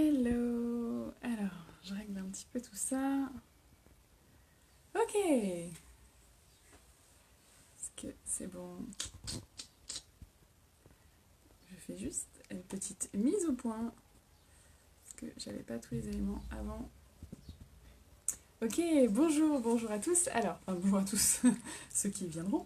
Hello! Alors, je règle un petit peu tout ça. Ok! Est-ce que c'est bon? Je fais juste une petite mise au point. Parce que j'avais pas tous les éléments avant. Ok, bonjour à tous. Alors, enfin, bonjour à tous, ceux qui viendront.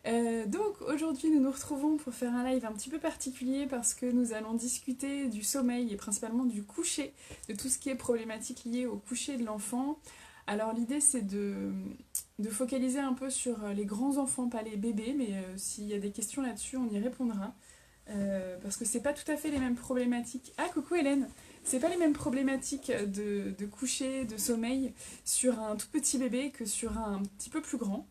Donc aujourd'hui nous nous retrouvons pour faire un live un petit peu particulier parce que nous allons discuter du sommeil et principalement du coucher, de tout ce qui est problématique liée au coucher de l'enfant. Alors l'idée c'est de focaliser un peu sur les grands enfants, pas les bébés, mais s'il y a des questions là-dessus on y répondra. Parce que c'est pas tout à fait les mêmes problématiques. Ah coucou Hélène! C'est pas les mêmes problématiques de coucher, de sommeil sur un tout petit bébé que sur un petit peu plus grand.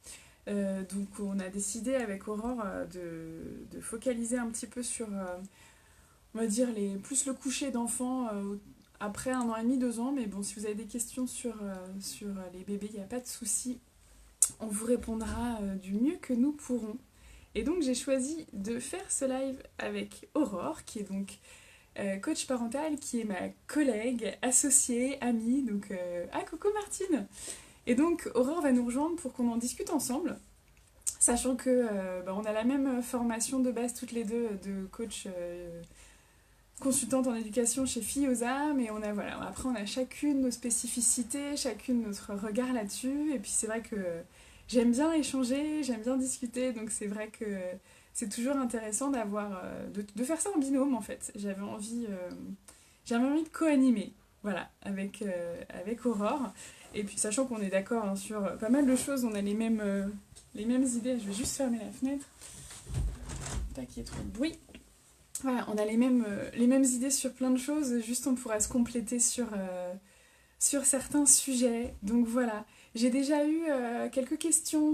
Donc on a décidé avec Aurore de focaliser un petit peu sur, on va dire, plus le coucher d'enfants après 1 an et demi, 2 ans. Mais bon, si vous avez des questions sur les bébés, il n'y a pas de souci. On vous répondra du mieux que nous pourrons. Et donc j'ai choisi de faire ce live avec Aurore, qui est donc coach parental, qui est ma collègue, associée, amie. Donc, ah coucou Martine! Et donc Aurore va nous rejoindre pour qu'on en discute ensemble. Sachant que on a la même formation de base toutes les deux de coach consultante en éducation chez Fiosa, mais voilà, après on a chacune nos spécificités, chacune notre regard là-dessus, et puis c'est vrai que j'aime bien échanger, j'aime bien discuter, donc c'est vrai que c'est toujours intéressant de faire ça en binôme en fait. J'avais envie de co-animer, voilà, avec Aurore, et puis sachant qu'on est d'accord hein, sur pas mal de choses, on a les mêmes idées. Je vais juste fermer la fenêtre, pas qu'il y ait trop de bruit. Voilà, on a les mêmes idées sur plein de choses, juste on pourra se compléter sur certains sujets. Donc voilà, j'ai déjà eu quelques questions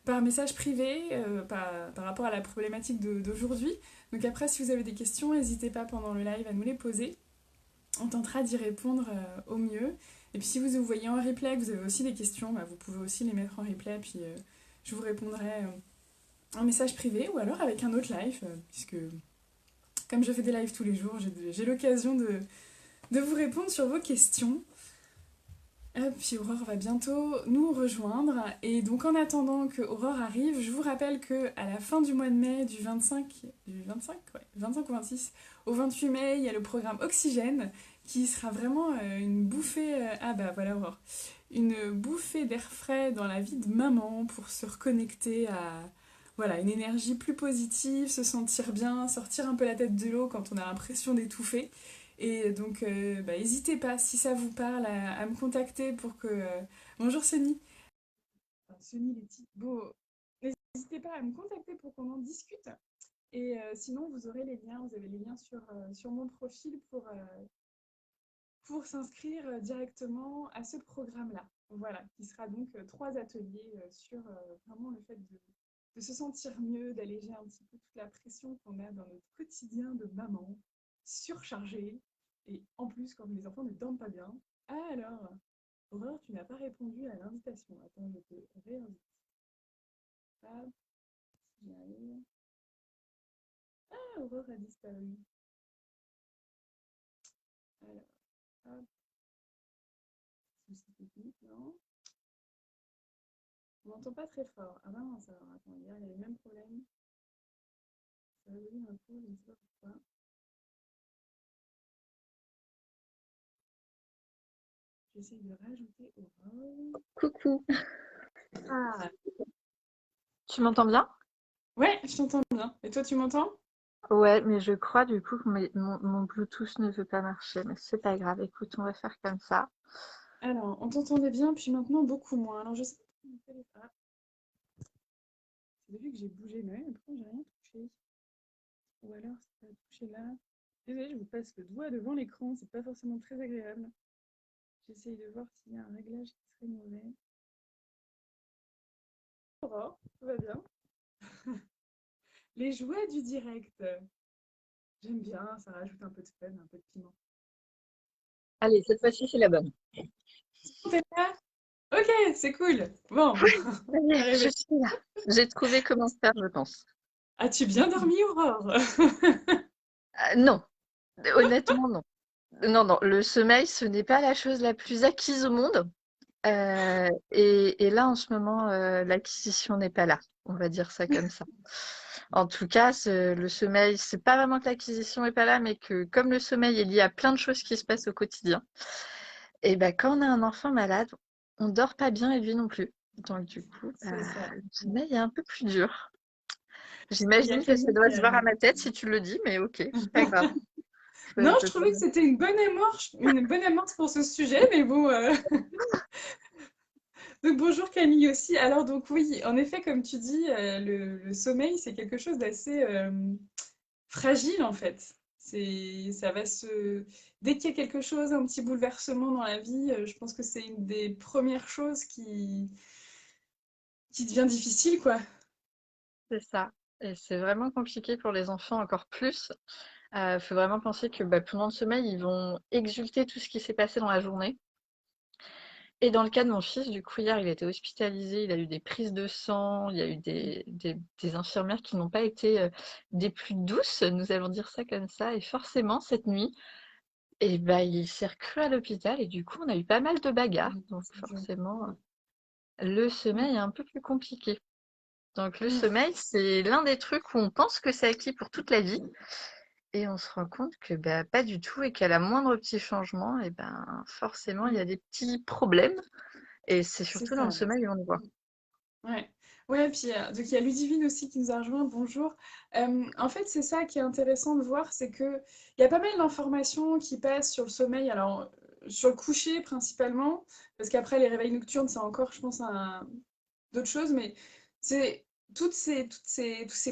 par message privé par rapport à la problématique d'aujourd'hui. Donc après, si vous avez des questions, n'hésitez pas pendant le live à nous les poser. On tentera d'y répondre au mieux. Et puis si vous voyez en replay que vous avez aussi des questions, vous pouvez aussi les mettre en replay, puis je vous répondrai en message privé ou alors avec un autre live, puisque comme je fais des lives tous les jours, j'ai l'occasion de vous répondre sur vos questions. Puis Aurore va bientôt nous rejoindre. Et donc en attendant que Aurore arrive, je vous rappelle qu'à la fin du mois de mai, du 25 ouais, 25 ou 26 au 28 mai, il y a le programme Oxygène qui sera vraiment une bouffée... ah bah voilà Aurore. Une bouffée d'air frais dans la vie de maman pour se reconnecter à voilà, une énergie plus positive, se sentir bien, sortir un peu la tête de l'eau quand on a l'impression d'étouffer. Et donc, n'hésitez pas, si ça vous parle, à me contacter pour que... Bonjour Sony. Enfin, Sony Letty. Bon, n'hésitez pas à me contacter pour qu'on en discute. Et sinon, vous aurez les liens, vous avez les liens sur mon profil pour s'inscrire directement à ce programme-là. Voilà, qui sera donc 3 ateliers sur vraiment le fait de se sentir mieux, d'alléger un petit peu toute la pression qu'on a dans notre quotidien de maman, surchargée, et en plus quand les enfants ne dorment pas bien. Ah alors, Aurore, tu n'as pas répondu à l'invitation. Attends, je te réinvite. Hop, j'y arrive. Ah, Aurore a disparu. Alors, hop, souci technique, non. On n'entend pas très fort. Ah mince, alors attends, hier il y a le même problème. Ça va venir un peu, je ne sais pas pourquoi. J'essaye de rajouter Aurore. Coucou, Ah, tu m'entends bien? ouais, je t'entends bien. Et toi, tu m'entends? Ouais, mais je crois du coup que mon Bluetooth ne veut pas marcher, mais c'est pas grave. Écoute, on va faire comme ça. Alors, on t'entendait bien, puis maintenant beaucoup moins. Alors, je sais pas si mon téléphone. Ah, c'est depuis que j'ai bougé, mais ouais, pourtant j'ai rien touché. Ou alors, ça a touché là. Désolée, je vous passe le doigt devant l'écran, c'est pas forcément très agréable. J'essaye de voir s'il y a un réglage qui serait mauvais. Aurore, tout va bien. Les jouets du direct. J'aime bien, ça rajoute un peu de fun, un peu de piment. Allez, cette fois-ci, c'est la bonne. T'es là? Ok, c'est cool. Bon, Allez, je arrivé. suis là. J'ai trouvé comment faire, je pense. As-tu bien dormi, Aurore? Non, Honnêtement, non. Non, non, le sommeil, ce n'est pas la chose la plus acquise au monde. Et là, en ce moment, l'acquisition n'est pas là. On va dire ça comme ça. En tout cas, le sommeil, c'est pas vraiment que l'acquisition n'est pas là, mais que comme le sommeil est lié à plein de choses qui se passent au quotidien, et ben quand on a un enfant malade, on dort pas bien et lui non plus. Donc du coup, C'est ça. le sommeil est un peu plus dur. Il y a J'imagine que que ça nous doit qui se voir à arrivons. ma tête si tu le dis, mais ok, c'est pas grave. Non, Je je peux trouvais que c'était une bonne amorce pour ce sujet, mais bon. Donc bonjour Camille aussi. Alors donc oui, en effet, comme tu dis, le sommeil, c'est quelque chose d'assez fragile en fait. Ça va se... Dès qu'il y a quelque chose, un petit bouleversement dans la vie, je pense que c'est une des premières choses qui devient difficile, quoi. C'est ça. Et c'est vraiment compliqué pour les enfants encore plus. Faut vraiment penser que pendant le sommeil, ils vont exulter tout ce qui s'est passé dans la journée. Et dans le cas de mon fils, du coup, hier, il a été hospitalisé, il a eu des prises de sang, il y a eu des infirmières qui n'ont pas été des plus douces, nous allons dire ça comme ça. Et forcément, cette nuit, il s'est recru à l'hôpital et du coup, on a eu pas mal de bagarres. Donc C'est dur. forcément, le Mm, sommeil est un peu plus compliqué. Donc le mm, sommeil, c'est l'un des trucs où on pense que c'est acquis pour toute la vie. Et on se rend compte que pas du tout et qu'à la moindre petit changement, forcément, il y mm. a des petits problèmes. Et c'est C'est surtout dans le ça. sommeil où on le voit. Ouais. Ouais, puis donc il y a Ludivine aussi qui nous a rejoint. Bonjour. En fait, c'est ça qui est intéressant de voir, c'est que il y a pas mal d'informations qui passent sur le sommeil. Alors sur le coucher principalement, parce qu'après les réveils nocturnes, c'est encore, je pense, d'autres choses, mais c'est tous ces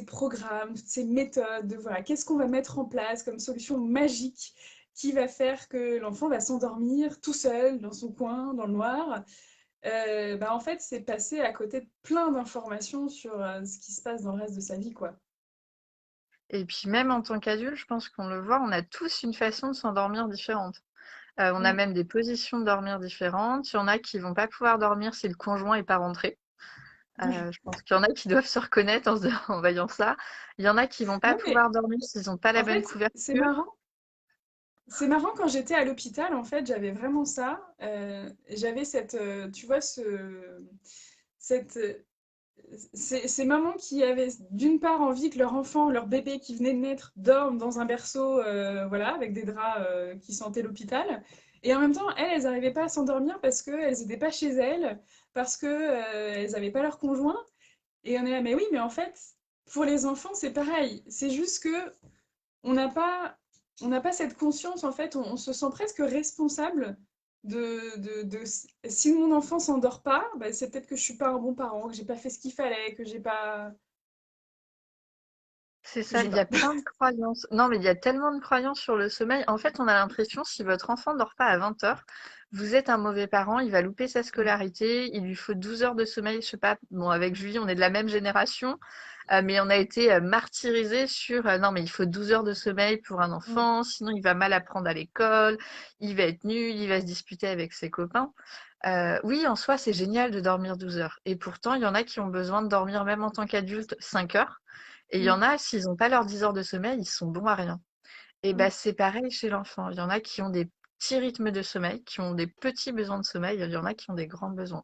programmes, toutes ces méthodes, de, voilà, qu'est-ce qu'on va mettre en place comme solution magique qui va faire que l'enfant va s'endormir tout seul dans son coin, dans le noir. En fait, c'est passer à côté de plein d'informations sur ce qui se passe dans le reste de sa vie, quoi. Et puis même en tant qu'adulte, je pense qu'on le voit, on a tous une façon de s'endormir différente. On a Mm. même des positions de dormir différentes. Il y en a qui vont pas pouvoir dormir si le conjoint est pas rentré. Je pense qu'il y en a qui doivent se reconnaître en voyant ça. Il y en a qui vont pas Non, mais pouvoir dormir s'ils ont pas la en bonne fait, c'est couverture. marrant. C'est marrant, quand j'étais à l'hôpital, en fait, j'avais vraiment ça. J'avais tu vois, cette, ces mamans qui avaient d'une part envie que leur enfant, leur bébé qui venait de naître, dorme dans un berceau, voilà, avec des draps qui sentaient l'hôpital. Et en même temps, elles n'arrivaient pas à s'endormir parce qu'elles n'étaient pas chez elles, parce qu'elles n'avaient pas leur conjoint. Et on est là, mais oui, mais en fait, pour les enfants, c'est pareil. C'est juste que on n'a pas, on n'a pas cette conscience, en fait, on se sent presque responsable si mon enfant s'endort pas, bah, c'est peut-être que je suis pas un bon parent, que j'ai pas fait ce qu'il fallait, que j'ai pas, C'est je ça, sais il y a pas. plein de croyances. Non, mais il y a tellement de croyances sur le sommeil. En fait, on a l'impression, si votre enfant dort pas à 20 heures, vous êtes un mauvais parent, il va louper sa scolarité, il lui faut 12 heures de sommeil. Je sais pas, bon, avec Julie, on est de la même génération, mais on a été martyrisés sur non, mais il faut 12 heures de sommeil pour un Mm. enfant, sinon il va mal apprendre à l'école, il va être nul, il va se disputer avec ses copains. Oui, en soi, c'est génial de dormir 12 heures. Et pourtant, il y en a qui ont besoin de dormir, même en tant qu'adulte, 5 heures. Et il y en Mm. a, s'ils n'ont pas leurs 10 heures de sommeil, ils sont bons à rien. Et Mm. c'est pareil chez l'enfant. Il y en a qui ont des petits rythmes de sommeil, qui ont des petits besoins de sommeil, il y en a qui ont des grands besoins.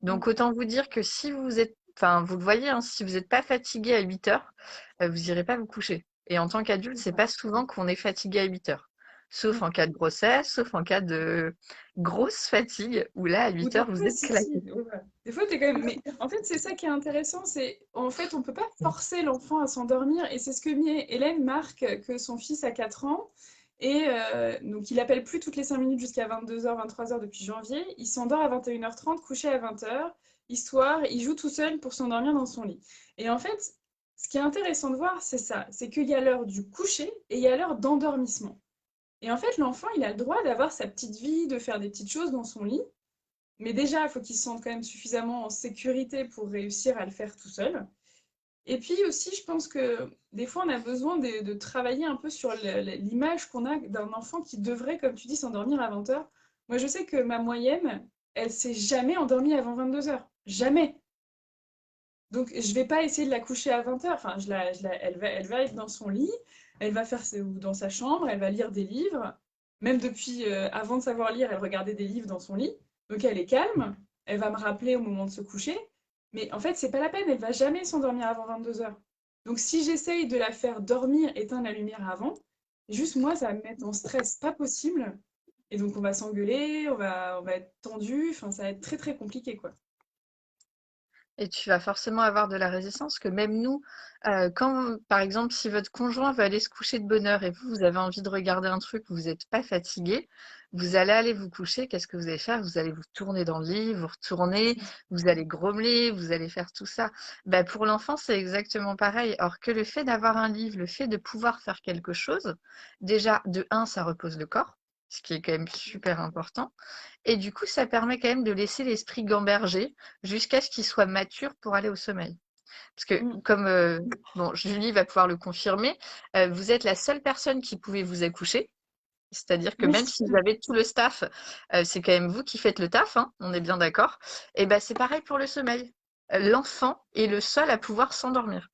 Donc Mm. autant vous dire que si vous êtes, enfin vous le voyez, hein, si vous n'êtes pas fatigué à 8 heures, vous irez pas vous coucher. Et en tant qu'adulte, C'est c'est ça. pas souvent qu'on est fatigué à 8 heures. Sauf Mm. en cas de grossesse, sauf en cas de grosse fatigue, où là, à Ou 8 de heures, vous êtes claqué. lassitude, ouais, voilà. Des fois, t'es quand même. Mais en fait, c'est ça qui est intéressant, c'est en fait, on peut pas forcer l'enfant à s'endormir, et c'est ce que Hélène marque que son fils a 4 ans. Et donc, il appelle plus toutes les 5 minutes jusqu'à 22h, 23h depuis janvier. Il s'endort à 21h30, couché à 20h, histoire, il joue tout seul pour s'endormir dans son lit. Et en fait, ce qui est intéressant de voir, c'est ça, c'est qu'il y a l'heure du coucher et il y a l'heure d'endormissement. Et en fait, l'enfant, il a le droit d'avoir sa petite vie, de faire des petites choses dans son lit. Mais déjà, il faut qu'il se sente quand même suffisamment en sécurité pour réussir à le faire tout seul. Et puis aussi, je pense que des fois, on a besoin de travailler un peu sur l'image qu'on a d'un enfant qui devrait, comme tu dis, s'endormir à 20 heures. Moi, je sais que ma moyenne, elle s'est jamais endormie avant 22 heures. Jamais. Donc, je vais pas essayer de la coucher à 20 heures. Enfin, elle va être dans son lit. Elle va ou dans sa chambre, elle va lire des livres. Même depuis avant de savoir lire, elle regardait des livres dans son lit. Donc elle est calme. Elle va me rappeler au moment de se coucher. Mais en fait, c'est pas la peine. Elle va jamais s'endormir avant 22 heures. Donc si j'essaye de la faire dormir, éteindre la lumière avant, juste moi, ça va me mettre en stress pas possible. Et donc on va s'engueuler, on va être tendu. Enfin, ça va être très très compliqué, quoi. Et tu vas forcément avoir de la résistance, que même nous, quand, par exemple, si votre conjoint veut aller se coucher de bonne heure et vous, vous avez envie de regarder un truc, vous n'êtes pas fatigué, vous allez aller vous coucher, qu'est-ce que vous allez faire? Vous allez vous tourner dans le lit, vous retourner, vous allez grommeler, vous allez faire tout ça. Ben, pour l'enfant, c'est exactement pareil. Or que le fait d'avoir un livre, le fait de pouvoir faire quelque chose, déjà, de un, ça repose le corps, ce qui est quand même super important. Et du coup, ça permet quand même de laisser l'esprit gamberger jusqu'à ce qu'il soit mature pour aller au sommeil. Parce que Mm. comme, bon, Julie va pouvoir le confirmer, vous êtes la seule personne qui pouvait vous accoucher. C'est-à-dire que Oui. même si vous avez tout le staff, c'est quand même vous qui faites le taf, hein, on est bien d'accord. Et ben, c'est pareil pour le sommeil. L'enfant est le seul à pouvoir s'endormir.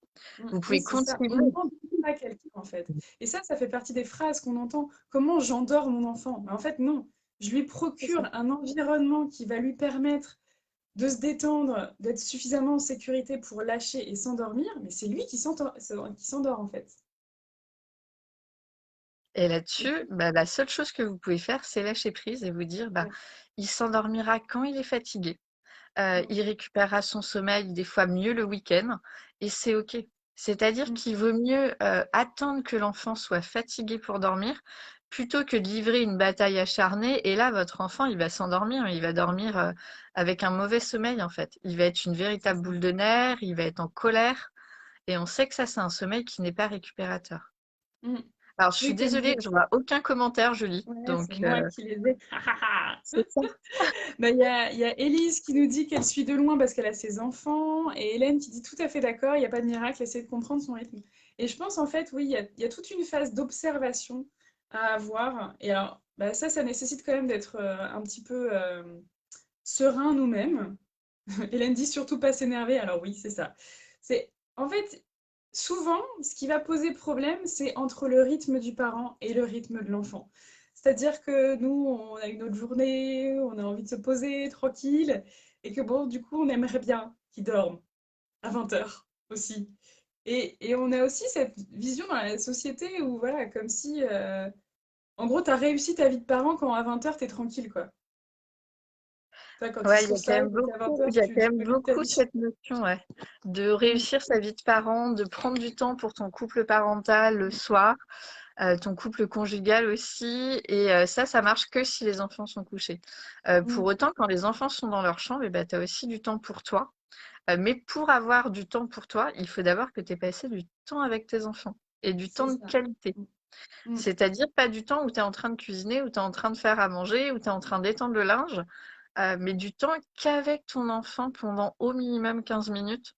Vous Oui, pouvez c'est ça. On continuer. ne demande pas à quelqu'un, en fait. Et ça fait partie des phrases qu'on entend. Comment j'endors mon enfant? Mais en fait, non. Je lui C'est ça. procure un environnement qui va lui permettre de se détendre, d'être suffisamment en sécurité pour lâcher et s'endormir, mais c'est lui qui s'endort, en fait. Et Et- là-dessus, bah, la seule chose que vous pouvez faire, c'est lâcher prise et vous dire, bah, ouais. il s'endormira quand il est fatigué. Mm, Il récupérera son sommeil des fois mieux le week-end et c'est OK. C'est-à-dire mm, qu'il vaut mieux, attendre que l'enfant soit fatigué pour dormir, plutôt que de livrer une bataille acharnée et là, votre enfant, il va s'endormir, mais il va dormir, avec un mauvais sommeil, en fait. Il va être une c'est véritable ça. boule de nerfs, il va être en colère et on sait que ça, c'est un sommeil qui n'est pas récupérateur. Mm. Alors, je suis Oui, comme désolée, je vois aucun commentaire, Julie, ouais, c'est donc moi qui les ai. c'est ça. Bah, il y a Élise qui nous dit qu'elle suit de loin parce qu'elle a ses enfants, et Hélène qui dit tout à fait d'accord, il n'y a pas de miracle, essayer de comprendre son rythme. Et je pense en fait, oui, il y a toute une phase d'observation à avoir. Et alors, bah, ça nécessite quand même d'être un petit peu serein nous-mêmes. Hélène dit surtout pas s'énerver, alors oui, c'est ça. En fait, souvent, ce qui va poser problème, c'est entre le rythme du parent et le rythme de l'enfant. C'est-à-dire que nous, on a une autre journée, on a envie de se poser tranquille, et que bon, du coup, on aimerait bien qu'ils dorment à 20 heures aussi. Et on a aussi cette vision dans la société où, voilà, comme si, en gros, t'as réussi ta vie de parent quand à 20 heures, t'es tranquille, quoi. Tu vois, quand ils Ouais, se réveillent, à 20 il heures, y a tu, quand tu même peux vivre ta beaucoup vie. cette notion, ouais, de Mm, réussir sa vie de parent, de prendre du temps pour ton couple parental le soir, ton couple conjugal aussi, et ça marche que si les enfants sont couchés. Pour mm, autant, quand les enfants sont dans leur chambre, eh ben, tu as aussi du temps pour toi. Mais pour avoir du temps pour toi, il faut d'abord que tu aies passé du temps avec tes enfants et du temps c'est de ça. qualité. Mm, mm. C'est-à-dire pas du temps où tu es en train de cuisiner, où tu es en train de faire à manger, où tu es en train d'étendre le linge, mais du temps qu'avec ton enfant pendant au minimum 15 minutes,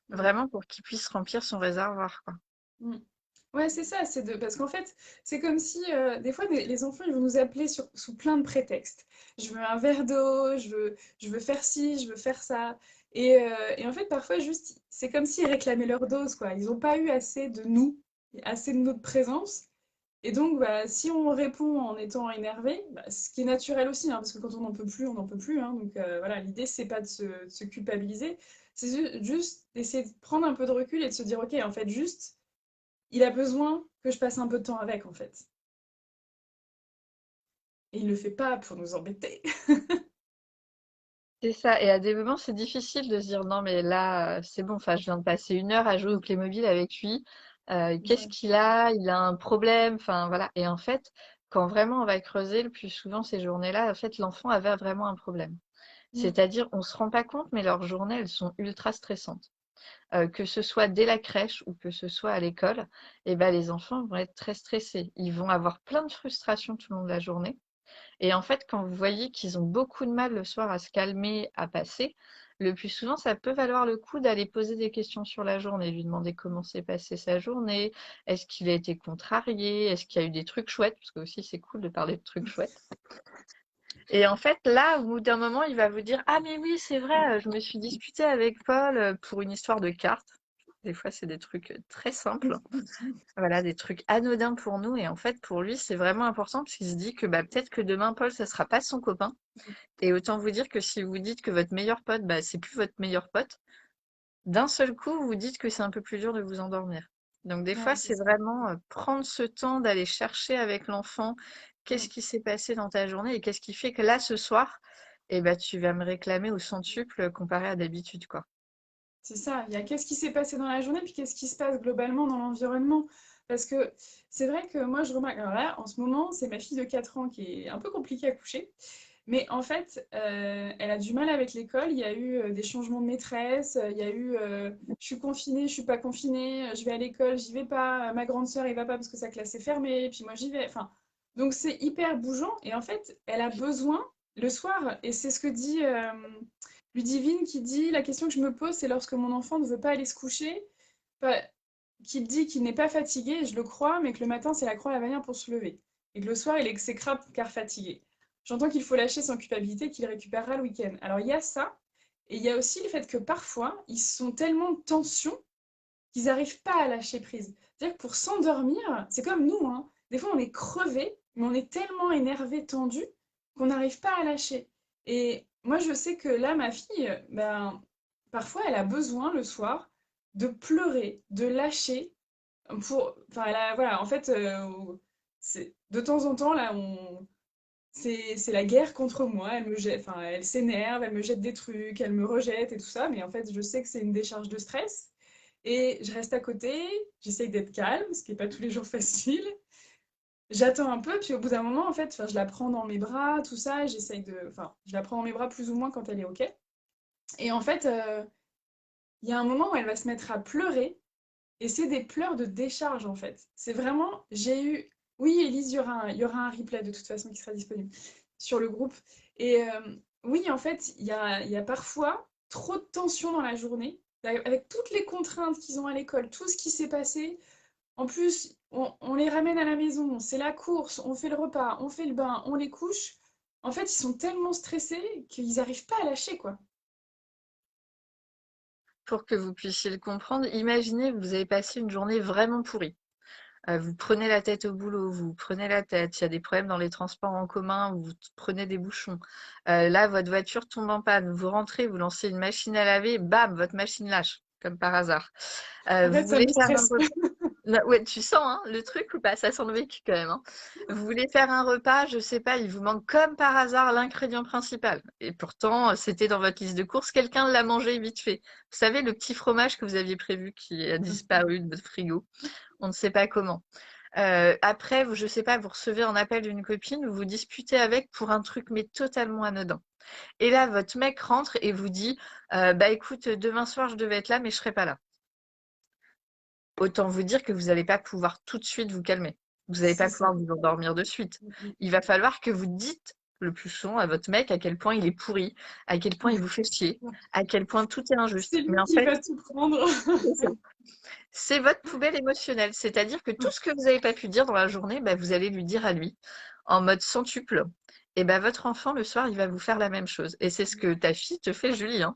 Mm, vraiment pour qu'il puisse remplir son réservoir, quoi. mm. Ouais, c'est ça, parce qu'en fait, c'est comme si des fois les enfants ils vont nous appeler sous plein de prétextes. Je veux un verre d'eau, je veux faire ci, je veux faire ça. Et en fait, parfois, juste, c'est comme s'ils réclamaient leur dose, quoi. Ils n'ont pas eu assez de nous, assez de notre présence. Et donc, bah, si on répond en étant énervé, bah, ce qui est naturel aussi, hein, parce que quand on n'en peut plus, on n'en peut plus, hein. Donc voilà, l'idée, c'est pas de se culpabiliser, c'est juste d'essayer de prendre un peu de recul et de se dire, ok, en fait, juste, il a besoin que je passe un peu de temps avec, en fait. Et il le fait pas pour nous embêter. C'est ça, et à des moments, c'est difficile de se dire non, mais là, c'est bon, enfin, je viens de passer 1 heure à jouer au Playmobil avec lui. Qu'est-ce Ouais. qu'il a? Il a un problème, enfin voilà. Et en fait, quand vraiment on va creuser le plus souvent ces journées-là, en fait, l'enfant avait vraiment un problème. Mm, C'est-à-dire, on se rend pas compte, mais leurs journées, elles sont ultra stressantes. Que ce soit dès la crèche ou que ce soit à l'école, et ben, les enfants vont être très stressés. Ils vont avoir plein de frustrations tout le long de la journée. Et en fait, quand vous voyez qu'ils ont beaucoup de mal le soir à se calmer, à passer, le plus souvent, ça peut valoir le coup d'aller poser des questions sur la journée, lui demander comment s'est passée sa journée, est-ce qu'il a été contrarié, est-ce qu'il y a eu des trucs chouettes, parce que aussi c'est cool de parler de trucs chouettes. Et en fait, là, au bout d'un moment, il va vous dire, ah mais oui, c'est vrai, je me suis disputée avec Paul pour une histoire de cartes. Des fois, c'est des trucs très simples. Voilà, des trucs anodins pour nous. Et en fait, pour lui, c'est vraiment important parce qu'il se dit que bah, peut-être que demain, Paul, ça sera pas son copain. Et autant vous dire que si vous dites que votre meilleur pote, bah, c'est plus votre meilleur pote, d'un seul coup, vous dites que c'est un peu plus dur de vous endormir. Donc des fois, Ouais, c'est c'est ça. vraiment prendre ce temps d'aller chercher avec l'enfant qu'est-ce Mm. qui s'est passé dans ta journée et qu'est-ce qui fait que là, ce soir, eh ben, tu vas me réclamer au centuple comparé à d'habitude, quoi. C'est ça, il y a qu'est-ce qui s'est passé dans la journée, puis qu'est-ce qui se passe globalement dans l'environnement. Parce que c'est vrai que moi, je remarque, alors là, en ce moment, c'est ma fille de 4 ans qui est un peu compliquée à coucher. Mais en fait, elle a du mal avec l'école. Il y a eu des changements de maîtresse. Il y a eu je suis confinée, je suis pas confinée. Je vais à l'école, j'y vais pas. Ma grande sœur, elle va pas parce que sa classe est fermée. Puis moi, j'y vais. Enfin, donc c'est hyper bougeant. Et en fait, elle a besoin le soir. Et c'est ce que dit Ludivine qui dit la question que je me pose, c'est lorsque mon enfant ne veut pas aller se coucher, pas- qu'il dit qu'il n'est pas fatigué, je le crois, mais que le matin, c'est la croix à la bannière pour se lever. Et que le soir, il est exécrable car fatigué. J'entends qu'il faut lâcher sans culpabilité, qu'il récupérera le week-end. Alors il y a ça, et il y a aussi le fait que parfois, ils sont tellement de tension qu'ils n'arrivent pas à lâcher prise. C'est-à-dire que pour s'endormir, c'est comme nous, hein. Des fois, on est crevé, mais on est tellement énervé, tendu, qu'on n'arrive pas à lâcher. Et moi, je sais que là, ma fille, ben, parfois, elle a besoin le soir de pleurer, de lâcher pour. Enfin, voilà, en fait, de temps en temps, là, c'est la guerre contre moi. Elle me jette, enfin, elle s'énerve, elle me jette des trucs, elle me rejette et tout ça. Mais en fait, je sais que c'est une décharge de stress. Et je reste à côté, j'essaye d'être calme, ce qui n'est pas tous les jours facile. J'attends un peu, puis au bout d'un moment, en fait, enfin, je la prends dans mes bras, tout ça, enfin, je la prends dans mes bras plus ou moins quand elle est OK. Et en fait, il y a un moment où elle va se mettre à pleurer, et c'est des pleurs de décharge, en fait. C'est vraiment, j'ai eu... Oui, Élise, il y aura un replay de toute façon qui sera disponible sur le groupe. Et oui, en fait, il y a parfois trop de tension dans la journée, avec toutes les contraintes qu'ils ont à l'école, tout ce qui s'est passé. En plus, on les ramène à la maison, c'est la course, on fait le repas, on fait le bain, on les couche. En fait, ils sont tellement stressés qu'ils n'arrivent pas à lâcher, quoi. Pour que vous puissiez le comprendre, imaginez, vous avez passé une journée vraiment pourrie. Vous prenez la tête au boulot, vous prenez la tête, il y a des problèmes dans les transports en commun, vous prenez des bouchons. Là, votre voiture tombe en panne, vous rentrez, vous lancez une machine à laver, bam, votre machine lâche, comme par hasard. En Vous fait, ça voulez me faire un stresse. repas. Ouais, tu sens hein, le truc ou pas? Ça sent le vécu quand même. Hein. Vous voulez faire un repas, je sais pas, il vous manque comme par hasard l'ingrédient principal. Et pourtant, c'était dans votre liste de courses, quelqu'un l'a mangé vite fait. Vous savez, le petit fromage que vous aviez prévu qui a disparu de votre frigo, on ne sait pas comment. Après, je sais pas, vous recevez un appel d'une copine, vous vous disputez avec pour un truc mais totalement anodin. Et là, votre mec rentre et vous dit, bah écoute, demain soir je devais être là, mais je serai pas là. Autant vous dire que vous n'allez pas pouvoir tout de suite vous calmer. Vous n'allez C'est pas ça. pouvoir vous endormir de suite. Il va falloir que vous dites le plus souvent à votre mec à quel point il est pourri, à quel point il vous fait chier, à quel point tout est C'est injuste. Mais lui en qui fait, va tout prendre. c'est ça. C'est votre poubelle émotionnelle. C'est-à-dire que tout ce que vous n'avez pas pu dire dans la journée, bah, vous allez lui dire à lui en mode centuple. Et bah, votre enfant, le soir, il va vous faire la même chose. Et c'est ce que ta fille te fait, Julie. Hein.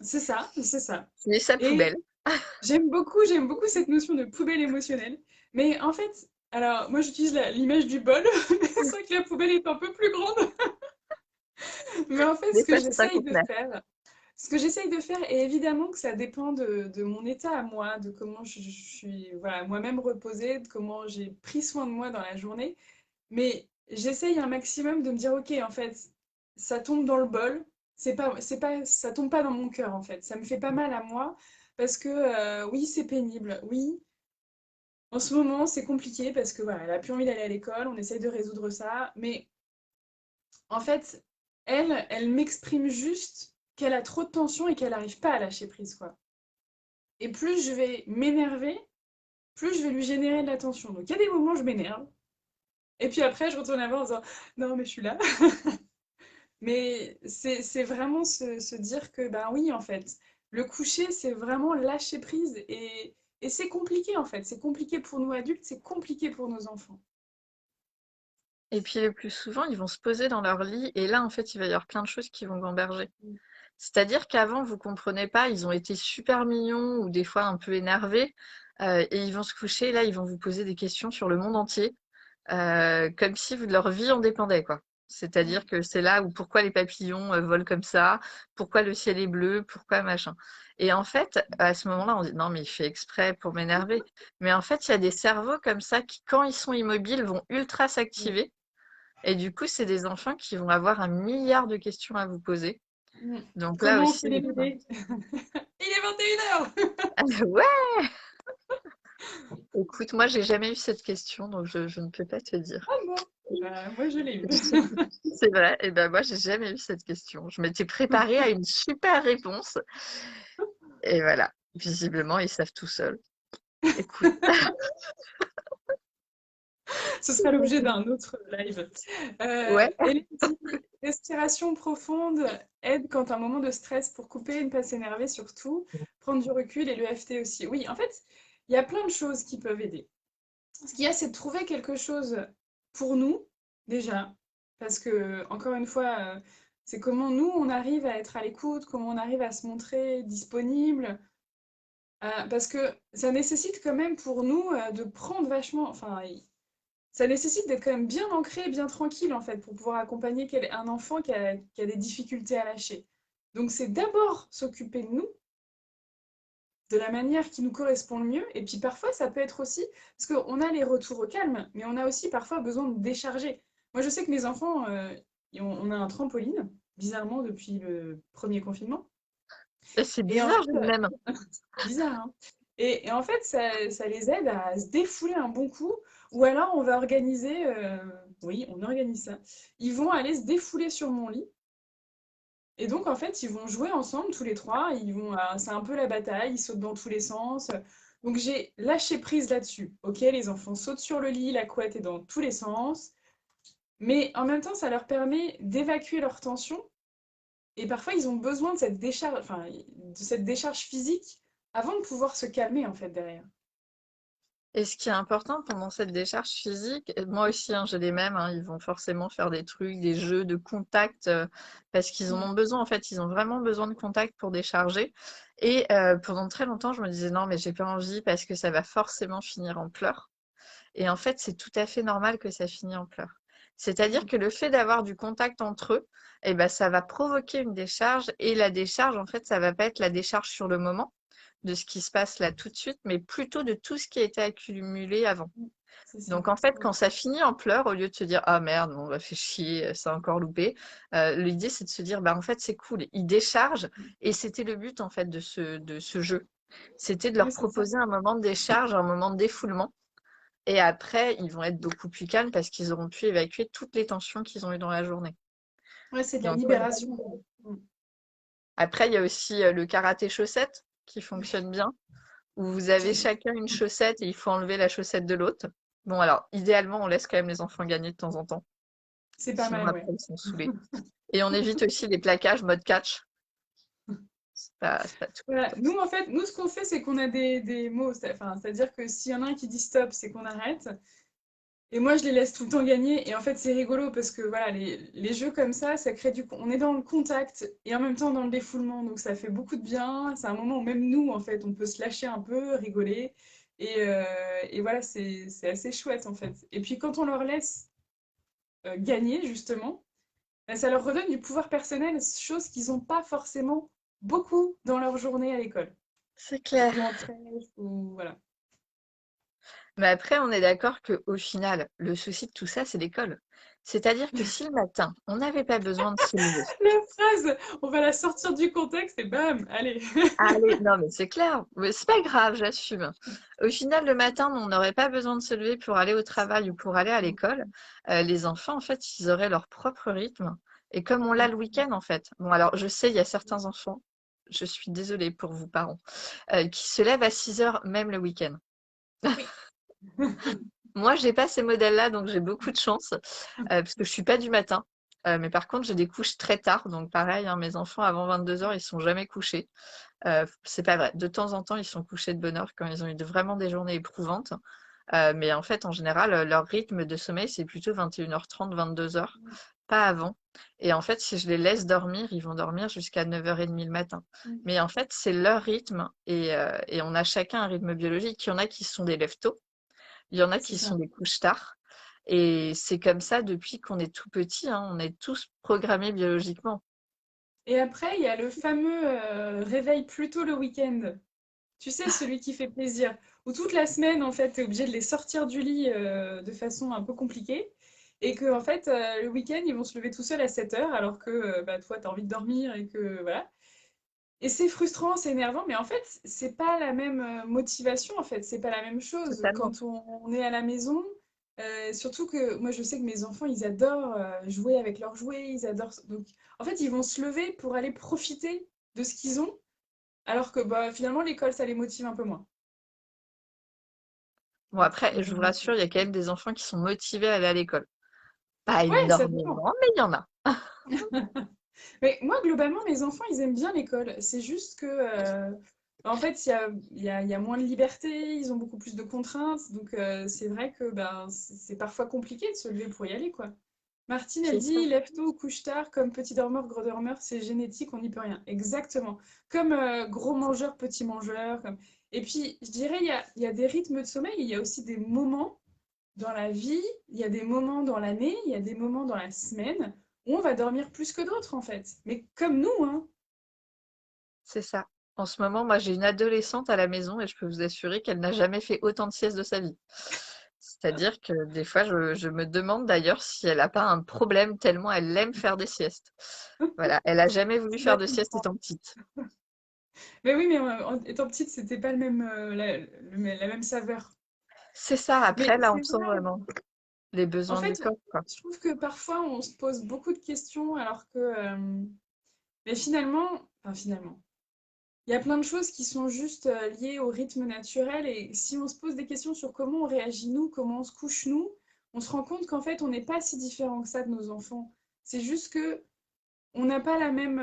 C'est ça, c'est ça. C'est sa Et poubelle. j'aime beaucoup cette notion de poubelle émotionnelle. Mais en fait, alors moi j'utilise l'image du bol, mais c'est vrai que la poubelle est un peu plus grande. Mais en fait, Des fois, c'est un conteneur. ce que j'essaye de faire, et évidemment que ça dépend de mon état à moi, de comment je suis voilà, moi-même reposée, de comment j'ai pris soin de moi dans la journée. Mais j'essaye un maximum de me dire, ok, en fait, ça tombe dans le bol, ça tombe pas dans mon cœur, en fait. Ça me fait pas mal à moi, parce que oui, c'est pénible, oui. En ce moment, c'est compliqué parce que voilà, elle a plus envie d'aller à l'école, on essaye de résoudre ça, mais en fait, elle m'exprime juste qu'elle a trop de tension et qu'elle n'arrive pas à lâcher prise, quoi. Et plus je vais m'énerver, plus je vais lui générer de la tension. Donc il y a des moments où je m'énerve, et puis après je retourne à voir en disant non mais je suis là. Mais c'est vraiment se dire que ben oui en fait, le coucher c'est vraiment lâcher prise et c'est compliqué en fait. C'est compliqué pour nous adultes, c'est compliqué pour nos enfants. Et puis le plus souvent, ils vont se poser dans leur lit et là, en fait, il va y avoir plein de choses qui vont gamberger. C'est-à-dire qu'avant, vous comprenez pas, ils ont été super mignons ou des fois un peu énervés, et ils vont se coucher, là, ils vont vous poser des questions sur le monde entier, comme si leur vie en dépendait, quoi. C'est-à-dire Mm. que c'est là où pourquoi les papillons volent comme ça, pourquoi le ciel est bleu, pourquoi machin. Et en fait, à ce moment-là, on dit non, mais il fait exprès pour m'énerver. Mais en fait, il y a des cerveaux comme ça qui, quand ils sont immobiles, vont ultra Mm. s'activer. Et du coup, c'est des enfants qui vont avoir un milliard de questions à vous poser. Mm. Donc là Comment on aussi, fait les bébés? Il est 21h! ouais, écoute, moi, j'ai jamais eu cette question, donc je ne peux pas te dire. Ah bon? Moi, je l'ai eu. C'est vrai, et ben moi, j'ai jamais eu cette question. Je m'étais préparée à une super réponse, et voilà. Visiblement, ils savent tout seuls. Écoute, Ce sera l'objet d'un autre live. ouais. Hélène dit, respiration profonde aide quand un moment de stress pour couper, ne pas s'énerver surtout, prendre du recul et le l'EFT aussi. Oui, en fait, il y a plein de choses qui peuvent aider. Ce qu'il y a, c'est de trouver quelque chose pour nous, déjà, parce que, encore une fois, c'est comment nous, on arrive à être à l'écoute, comment on arrive à se montrer disponible, parce que ça nécessite quand même pour nous de prendre vachement, enfin, ça nécessite d'être quand même bien ancré, bien tranquille en fait, pour pouvoir accompagner un enfant qui a des difficultés à lâcher. Donc c'est d'abord s'occuper de nous, de la manière qui nous correspond le mieux, et puis parfois ça peut être aussi, parce qu'on a les retours au calme, mais on a aussi parfois besoin de décharger. Moi je sais que mes enfants, on a un trampoline, bizarrement depuis le premier confinement, C'est et en bizarre, fait, même. bizarre, hein. Et en fait, ça les aide à se défouler un bon coup. Ou alors, on va organiser, oui, on organise ça. Ils vont aller se défouler sur mon lit. Et donc, en fait, ils vont jouer ensemble, tous les trois. C'est un peu la bataille, ils sautent dans tous les sens. Donc, j'ai lâché prise là-dessus. Ok, les enfants sautent sur le lit, la couette est dans tous les sens. Mais en même temps, ça leur permet d'évacuer leur tension. Et parfois, ils ont besoin de cette décharge, enfin, de cette décharge physique avant de pouvoir se calmer, en fait, derrière. Et ce qui est important pendant cette décharge physique, et moi aussi, hein, j'ai les mêmes, hein, ils vont forcément faire des trucs, des jeux de contact, parce qu'ils en Mm. ont besoin, en fait, ils ont vraiment besoin de contact pour décharger. Et pendant très longtemps, je me disais non, mais j'ai pas envie parce que ça va forcément finir en pleurs. Et en fait, c'est tout à fait normal que ça finisse en pleurs. C'est-à-dire Mm. que le fait d'avoir du contact entre eux, eh ben, ça va provoquer une décharge. Et la décharge, en fait, ça va pas être la décharge sur le moment de ce qui se passe là tout de suite, mais plutôt de tout ce qui a été accumulé avant. Mm. C'est ça. Donc en fait, Ouais. quand ça finit en pleurs, au lieu de se dire ah merde, on va faire chier, c'est encore loupé, l'idée c'est de se dire bah en fait c'est cool, ils déchargent et c'était le but en fait de ce jeu. C'était de leur Ouais, c'est ça. proposer un moment de décharge, un moment de défoulement. Et après, ils vont être beaucoup plus calmes parce qu'ils auront pu évacuer toutes les tensions qu'ils ont eues dans la journée. Ouais, c'est de la Donc, ouais. libération. Mm. Après, il y a aussi le karaté chaussette qui fonctionne bien, où vous avez J'adore. chacun une chaussette et il faut enlever la chaussette de l'autre. Bon, alors, idéalement, on laisse quand même les enfants gagner de temps en temps. C'est pas Sinon, mal, ouais. après, ils sont saoulés. Et on évite aussi les plaquages mode catch. C'est pas tout. Voilà. Nous, en fait, nous, ce qu'on fait, c'est qu'on a des mots. Enfin, c'est-à-dire que s'il y en a un qui dit stop, c'est qu'on arrête. Et moi, je les laisse tout le temps gagner. Et en fait, c'est rigolo parce que voilà, les jeux comme ça crée on est dans le contact et en même temps dans le défoulement. Donc, ça fait beaucoup de bien. C'est un moment où même nous, en fait, on peut se lâcher un peu, rigoler. Et voilà, c'est assez chouette, en fait. Et puis, quand on leur laisse gagner, justement, ben, ça leur redonne du pouvoir personnel, chose qu'ils n'ont pas forcément beaucoup dans leur journée à l'école. C'est clair. Ou en crèche, ou voilà. Mais après, on est d'accord qu'au final, le souci de tout ça, c'est l'école. C'est-à-dire que si le matin, on n'avait pas besoin de se lever. La phrase, on va la sortir du contexte et bam, allez. Allez, non, mais c'est clair. Mais c'est pas grave, j'assume. Au final, le matin, on n'aurait pas besoin de se lever pour aller au travail ou pour aller à l'école. Les enfants, en fait, ils auraient leur propre rythme. Et comme on l'a le week-end, en fait. Bon, alors, je sais, il y a certains enfants, je suis désolée pour vous, parents, qui se lèvent à 6 heures, même le week-end. Oui. Moi, j'ai pas ces modèles-là, donc j'ai beaucoup de chance, parce que je suis pas du matin. Mais par contre, j'ai des couches très tard, donc pareil, hein, mes enfants, avant 22 heures, ils sont jamais couchés. C'est pas vrai. De temps en temps, ils sont couchés de bonne heure quand ils ont eu vraiment des journées éprouvantes. Mais en fait, en général, leur rythme de sommeil, c'est plutôt 21h30, 22h, pas avant. Et en fait, si je les laisse dormir, ils vont dormir jusqu'à 9h30 le matin. Mm. Mais en fait, c'est leur rythme et on a chacun un rythme biologique. Il y en a qui sont des lève-tôt, il y en a C'est qui ça. sont des couches tard. Et c'est comme ça depuis qu'on est tout petit, hein. On est tous programmés biologiquement. Et après, il y a le fameux réveil plus tôt le week-end. Tu sais, celui qui fait plaisir. Où toute la semaine, en fait, tu es obligé de les sortir du lit de façon un peu compliquée. Et que, en fait, le week-end, ils vont se lever tout seuls à 7 heures, alors que bah, toi, tu as envie de dormir et que voilà. Et c'est frustrant, c'est énervant, mais en fait, c'est pas la même motivation, en fait, c'est pas la même chose. Totalement. Quand on est à la maison, surtout que moi, je sais que mes enfants, ils adorent jouer avec leurs jouets, ils adorent. Donc, en fait, ils vont se lever pour aller profiter de ce qu'ils ont, alors que bah, finalement, l'école, ça les motive un peu moins. Bon, après, je vous Donc, rassure, il y a quand même des enfants qui sont motivés à aller à l'école. Pas ouais, ça dépend. énormément, mais il y en a. Mais moi, globalement, mes enfants, ils aiment bien l'école. C'est juste que, en fait, il y a moins de liberté, ils ont beaucoup plus de contraintes. Donc, c'est vrai que ben, c'est parfois compliqué de se lever pour y aller, quoi. Martine, elle C'est ça. dit, lève tôt, couche tard, comme petit dormeur, gros dormeur, c'est génétique, on n'y peut rien. Exactement. Comme gros mangeur, petit mangeur. Et puis, je dirais, il y a des rythmes de sommeil, il y a aussi des moments dans la vie, il y a des moments dans l'année, il y a des moments dans la semaine où on va dormir plus que d'autres en fait. Mais comme nous, hein. C'est ça. En ce moment, moi, j'ai une adolescente à la maison et je peux vous assurer qu'elle n'a jamais fait autant de siestes de sa vie. C'est-à-dire que des fois, je me demande d'ailleurs si elle n'a pas un problème tellement elle aime faire des siestes. Voilà, elle a jamais voulu Je la faire de sieste comprends. étant petite. Mais oui, mais étant petite, c'était pas le même, la même saveur. C'est ça. Après, Mais là, on c'est sent vrai. vraiment les En besoins du fait, corps, quoi. je trouve que parfois on se pose beaucoup de questions alors que, mais finalement, enfin finalement, il y a plein de choses qui sont juste liées au rythme naturel et si on se pose des questions sur comment on réagit nous, comment on se couche nous, on se rend compte qu'en fait on n'est pas si différent que ça de nos enfants. C'est juste que on n'a pas la même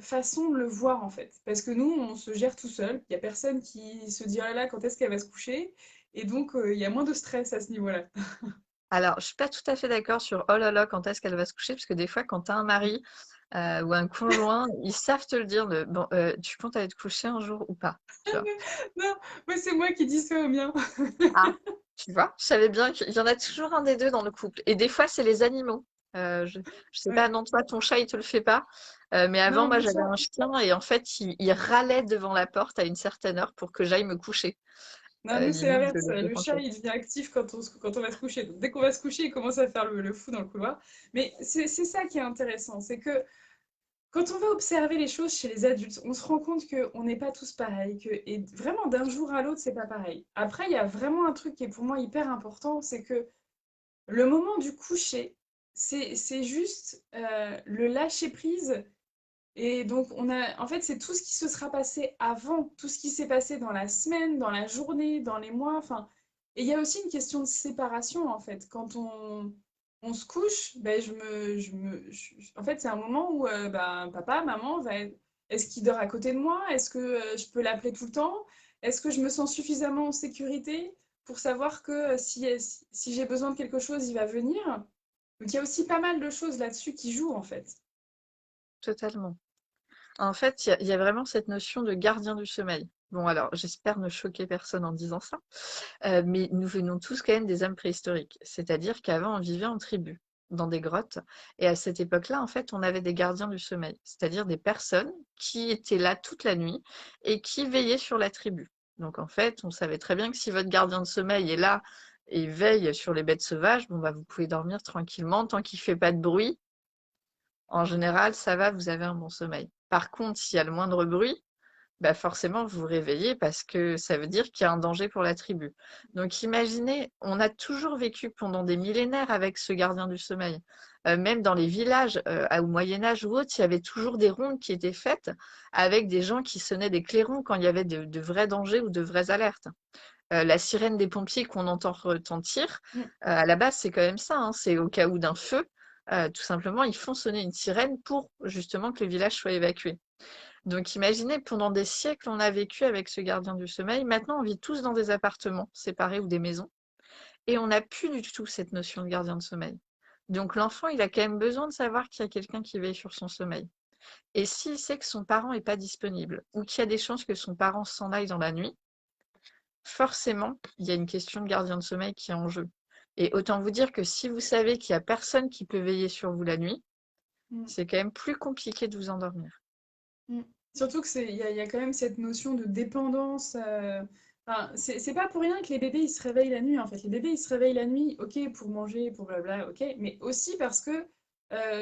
façon de le voir en fait. Parce que nous, on se gère tout seul. Il n'y a personne qui se dit oh là là, quand est-ce qu'elle va se coucher? Et donc, il y a moins de stress à ce niveau-là. Alors, je suis pas tout à fait d'accord sur oh là là, quand est-ce qu'elle va se coucher, parce que des fois, quand tu as un mari ou un conjoint, ils savent te le dire de bon, tu comptes aller te coucher un jour ou pas, tu vois. Non, moi, c'est moi qui dis ça au mien. Ah, tu vois, je savais bien qu'il y en a toujours un des deux dans le couple. Et des fois, c'est les animaux. Je sais pas, Ouais. non, toi, ton chat, il te le fait pas. Mais avant, Non, moi, mon j'avais chat. un chien et en fait, il râlait devant la porte à une certaine heure pour que j'aille me coucher. Non, nous, c'est Limite, je l'inverse. le Le chat, dérangeais. il devient actif quand on va se coucher. Donc, dès qu'on va se coucher, il commence à faire le fou dans le couloir. Mais c'est ça qui est intéressant. C'est que quand on va observer les choses chez les adultes, on se rend compte qu'on n'est pas tous pareils, et vraiment d'un jour à l'autre, c'est pas pareil. Après, il y a vraiment un truc qui est pour moi hyper important, c'est que le moment du coucher, c'est juste le lâcher prise. Et donc, en fait, c'est tout ce qui se sera passé avant, tout ce qui s'est passé dans la semaine, dans la journée, dans les mois. Enfin, et il y a aussi une question de séparation, en fait. Quand on se couche, ben, en fait, c'est un moment où ben, papa, maman, est-ce qu'il dort à côté de moi? Est-ce que je peux l'appeler tout le temps? Est-ce que je me sens suffisamment en sécurité pour savoir que si j'ai besoin de quelque chose, il va venir? Donc, il y a aussi pas mal de choses là-dessus qui jouent, en fait. Totalement. En fait, il y a vraiment cette notion de gardien du sommeil. Bon, alors, j'espère ne choquer personne en disant ça, mais nous venons tous quand même des âmes préhistoriques. C'est-à-dire qu'avant, on vivait en tribu, dans des grottes, et à cette époque-là, en fait, on avait des gardiens du sommeil, c'est-à-dire des personnes qui étaient là toute la nuit et qui veillaient sur la tribu. Donc, en fait, on savait très bien que si votre gardien de sommeil est là et veille sur les bêtes sauvages, bon, bah, vous pouvez dormir tranquillement tant qu'il fait pas de bruit. En général, ça va, vous avez un bon sommeil. Par contre, s'il y a le moindre bruit, bah forcément, vous vous réveillez parce que ça veut dire qu'il y a un danger pour la tribu. Donc imaginez, on a toujours vécu pendant des millénaires avec ce gardien du sommeil. Même dans les villages, au Moyen Âge ou autre, il y avait toujours des rondes qui étaient faites avec des gens qui sonnaient des clairons quand il y avait de vrais dangers ou de vraies alertes. La sirène des pompiers qu'on entend retentir, Mm. à la base, c'est quand même ça, hein, c'est au cas où d'un feu. Tout simplement, ils font sonner une sirène pour justement que le village soit évacué. Donc imaginez, pendant des siècles, on a vécu avec ce gardien du sommeil. Maintenant, on vit tous dans des appartements séparés ou des maisons. et on n'a plus du tout cette notion de gardien de sommeil. Donc l'enfant, il a quand même besoin de savoir qu'il y a quelqu'un qui veille sur son sommeil. Et s'il sait que son parent n'est pas disponible ou qu'il y a des chances que son parent s'en aille dans la nuit, forcément, il y a une question de gardien de sommeil qui est en jeu. Et autant vous dire que si vous savez qu'il y a personne qui peut veiller sur vous la nuit, Mm. c'est quand même plus compliqué de vous endormir. Mm. Surtout que il y a quand même cette notion de dépendance. Enfin, c'est pas pour rien que les bébés ils se réveillent la nuit en fait. Les bébés ils se réveillent la nuit, ok, pour manger, pour blabla, ok, mais aussi parce que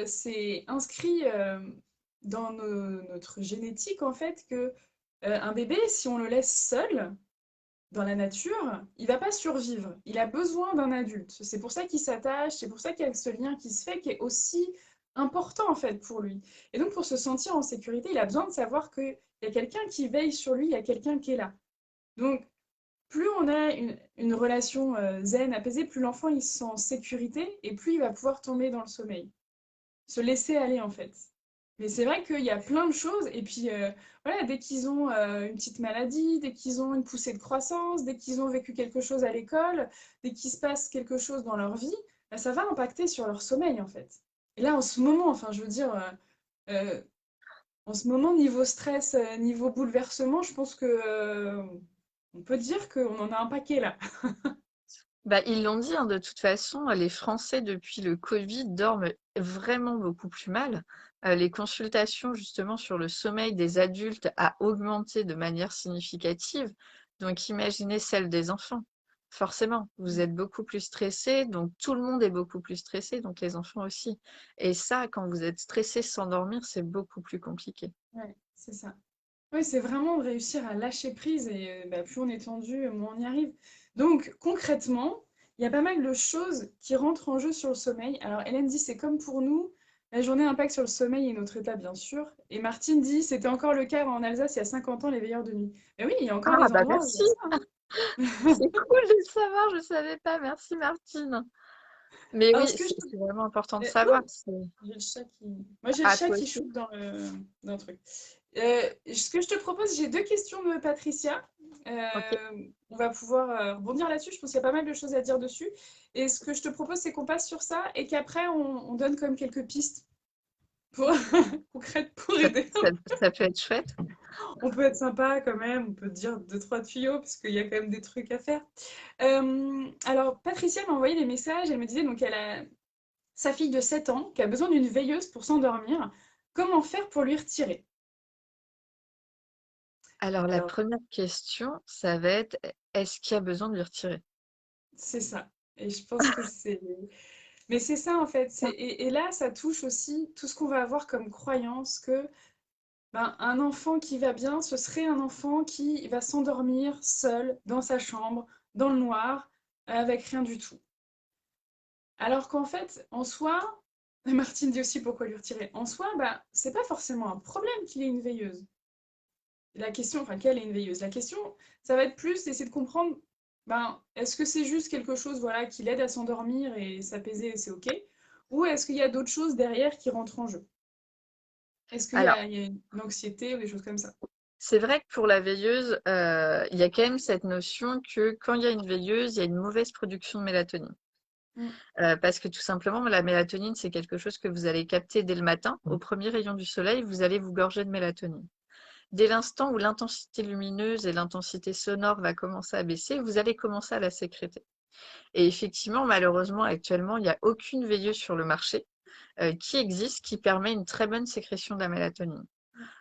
c'est inscrit dans notre génétique en fait que un bébé, si on le laisse seul dans la nature, il va pas survivre. Il a besoin d'un adulte. C'est pour ça qu'il s'attache, c'est pour ça qu'il y a ce lien qui se fait qui est aussi important en fait pour lui. Et donc pour se sentir en sécurité, il a besoin de savoir qu'il y a quelqu'un qui veille sur lui, il y a quelqu'un qui est là. Donc plus on a une relation zen, apaisée, plus l'enfant il se sent en sécurité et plus il va pouvoir tomber dans le sommeil. Se laisser aller en fait. Mais c'est vrai qu'il y a plein de choses, et puis voilà, dès qu'ils ont une petite maladie, dès qu'ils ont une poussée de croissance, dès qu'ils ont vécu quelque chose à l'école, dès qu'il se passe quelque chose dans leur vie, bah, ça va impacter sur leur sommeil en fait. Et là, en ce moment, enfin, je veux dire, euh, en ce moment, niveau stress, niveau bouleversement, je pense que on peut dire qu'on en a un paquet là. Bah, ils l'ont dit, hein, de toute façon, les Français, depuis le Covid, dorment vraiment beaucoup plus mal. Les consultations, justement, sur le sommeil des adultes a augmenté de manière significative. Donc, imaginez celle des enfants. Forcément, vous êtes beaucoup plus stressé, donc tout le monde est beaucoup plus stressé, donc les enfants aussi. Et ça, quand vous êtes stressé, s'endormir, c'est beaucoup plus compliqué. Ouais, c'est ça. Oui, c'est vraiment de réussir à lâcher prise et bah, plus on est tendu, moins on y arrive. Donc concrètement, il y a pas mal de choses qui rentrent en jeu sur le sommeil. Alors Hélène dit c'est comme pour nous, la journée impacte sur le sommeil et notre état bien sûr. Et Martine dit c'était encore le cas en Alsace il y a 50 ans les veilleurs de nuit. Mais oui, il y a encore Ah, des bah endroits où il y merci! a ça, hein. C'est cool de le savoir, je savais pas. Merci, Martine. Mais Alors oui, ce que je... c'est vraiment important de Oh, savoir. j'ai le chat qui... Moi j'ai le Ah, chat toi qui aussi? choupe dans le truc. Ce que je te propose, j'ai deux questions de Patricia. Ok. On va pouvoir rebondir là-dessus. Je pense qu'il y a pas mal de choses à dire dessus. Et ce que je te propose, c'est qu'on passe sur ça et qu'après, on donne comme quelques pistes pour... concrètes pour Ça, aider. ça, ça peut être chouette. On peut être sympa quand même, on peut dire deux, trois tuyaux parce qu'il y a quand même des trucs à faire. Alors, Patricia m'a envoyé des messages. Elle me disait donc elle a sa fille de 7 ans qui a besoin d'une veilleuse pour s'endormir. Comment faire pour lui retirer? Alors, la Alors, première question, ça va être, est-ce qu'il y a besoin de lui retirer? c'est ça. Et je pense que c'est... Mais c'est ça en fait. Et là, ça touche aussi tout ce qu'on va avoir comme croyance que ben, un enfant qui va bien, ce serait un enfant qui va s'endormir seul dans sa chambre, dans le noir, avec rien du tout. Alors qu'en fait, en soi, Martine dit aussi pourquoi lui retirer. En soi, bah, c'est pas forcément un problème qu'il ait une veilleuse. La question, enfin qu'elle ait une veilleuse. La question, ça va être plus d'essayer de comprendre, ben, est-ce que c'est juste quelque chose voilà, qui l'aide à s'endormir et s'apaiser et c'est OK? Ou est-ce qu'il y a d'autres choses derrière qui rentrent en jeu? Est-ce Alors, il y a une anxiété ou des choses comme ça? c'est vrai que pour la veilleuse, il y a quand même cette notion que quand il y a une veilleuse, il y a une mauvaise production de mélatonine. Mm. Parce que tout simplement, la mélatonine, c'est quelque chose que vous allez capter dès le matin. Au premier rayon du soleil, vous allez vous gorger de mélatonine. Dès l'instant où l'intensité lumineuse et l'intensité sonore va commencer à baisser, vous allez commencer à la sécréter. Et effectivement, malheureusement, actuellement, il n'y a aucune veilleuse sur le marché qui existe qui permet une très bonne sécrétion de la mélatonine.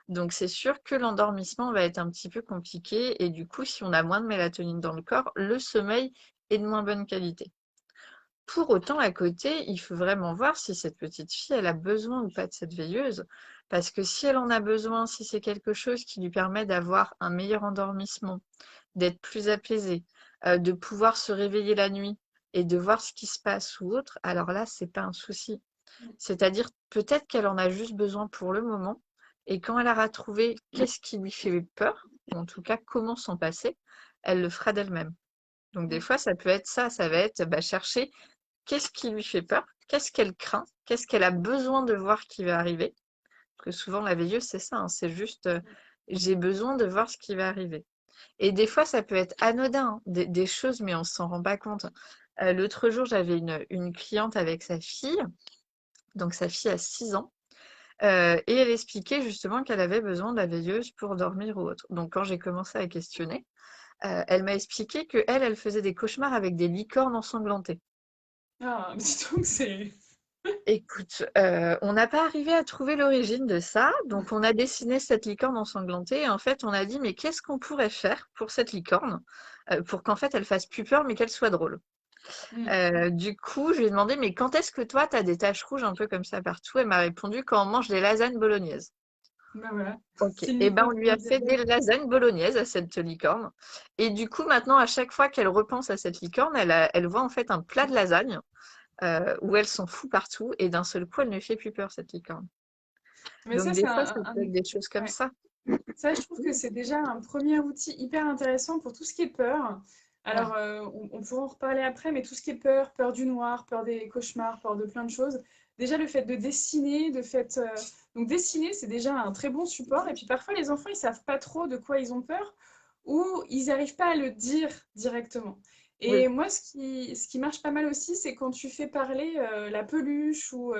Donc, c'est sûr que l'endormissement va être un petit peu compliqué et du coup, si on a moins de mélatonine dans le corps, le sommeil est de moins bonne qualité. Pour autant, à côté, il faut vraiment voir si cette petite fille, elle a besoin ou pas de cette veilleuse. Parce que si elle en a besoin, si c'est quelque chose qui lui permet d'avoir un meilleur endormissement, d'être plus apaisée, de pouvoir se réveiller la nuit et de voir ce qui se passe ou autre, alors là, c'est pas un souci. C'est-à-dire peut-être qu'elle en a juste besoin pour le moment et quand elle aura trouvé qu'est-ce qui lui fait peur, ou en tout cas comment s'en passer, elle le fera d'elle-même. Donc des Mm. fois, ça peut être ça, ça va être bah, chercher qu'est-ce qui lui fait peur, qu'est-ce qu'elle craint, qu'est-ce qu'elle a besoin de voir qui va arriver. Parce que souvent, la veilleuse, c'est ça, hein, c'est juste j'ai besoin de voir ce qui va arriver. Et des fois, ça peut être anodin, hein, des choses, mais on s'en rend pas compte. L'autre jour, j'avais une cliente avec sa fille, donc sa fille a 6 ans, et elle expliquait justement qu'elle avait besoin de la veilleuse pour dormir ou autre. Donc quand j'ai commencé à questionner, elle m'a expliqué qu'elle, elle faisait des cauchemars avec des licornes ensanglantées. Ah, dis donc, c'est... Écoute, on n'a pas arrivé à trouver l'origine de ça, donc on a dessiné cette licorne ensanglantée et en fait, on a dit: «Mais qu'est-ce qu'on pourrait faire pour cette licorne?» Pour qu'en fait, elle fasse plus peur, mais qu'elle soit drôle. Hmm. Du coup, je lui ai demandé: «Mais quand est-ce que toi, tu as des taches rouges un peu comme ça partout?» Elle m'a répondu: «Quand on mange des lasagnes bolognaises». Bah voilà, OK c'est une et ben, on licorne lui a fait des mondiale. lasagnes bolognaises à cette licorne et du coup, maintenant, à chaque fois qu'elle repense à cette licorne, elle voit en fait un plat de lasagne, où elle s'en fout partout et d'un seul coup, elle ne fait plus peur, cette licorne. Mais Donc ça, des c'est fois, ça peut être des choses comme ouais. ça. Ça, je trouve que c'est déjà un premier outil hyper intéressant pour tout ce qui est peur. Ouais, Alors, on pourra en reparler après, mais tout ce qui est peur, peur du noir, peur des cauchemars, peur de plein de choses. Déjà, le fait de dessiner, donc dessiner, c'est déjà un très bon support. Et puis parfois, les enfants, ils savent pas trop de quoi ils ont peur ou ils n'arrivent pas à le dire directement. oui, Et moi, ce qui marche pas mal aussi, c'est quand tu fais parler la peluche ou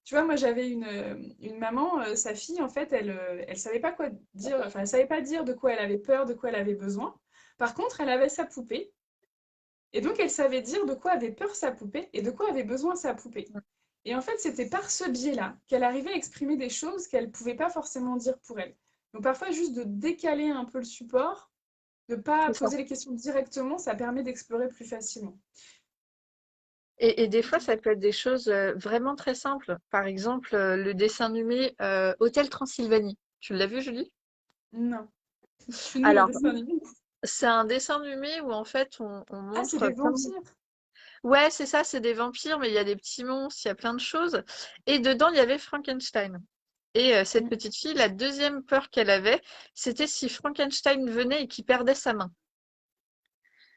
tu vois, moi j'avais une maman, sa fille, en fait, elle savait pas quoi dire, enfin, elle savait pas dire de quoi elle avait peur, de quoi elle avait besoin. Par contre, elle avait sa poupée, et donc elle savait dire de quoi avait peur sa poupée et de quoi avait besoin sa poupée. Et en fait, c'était par ce biais-là qu'elle arrivait à exprimer des choses qu'elle pouvait pas forcément dire pour elle. Donc parfois, juste de décaler un peu le support, de pas c'est ça. poser les questions directement, ça permet d'explorer plus facilement. Et des fois, ça peut être des choses vraiment très simples. Par exemple, le dessin animé Hôtel Transylvanie. Tu l'as vu, Julie? Non, je suis nulle en Alors, dessin animé. c'est un dessin animé où en fait, on Ah, c'est montre des plein de... vampires. Ouais, c'est ça, c'est des vampires, mais il y a des petits monstres, il y a plein de choses. Et dedans, il y avait Frankenstein. Et cette Mm. petite fille, la deuxième peur qu'elle avait, c'était si Frankenstein venait et qu'il perdait sa main.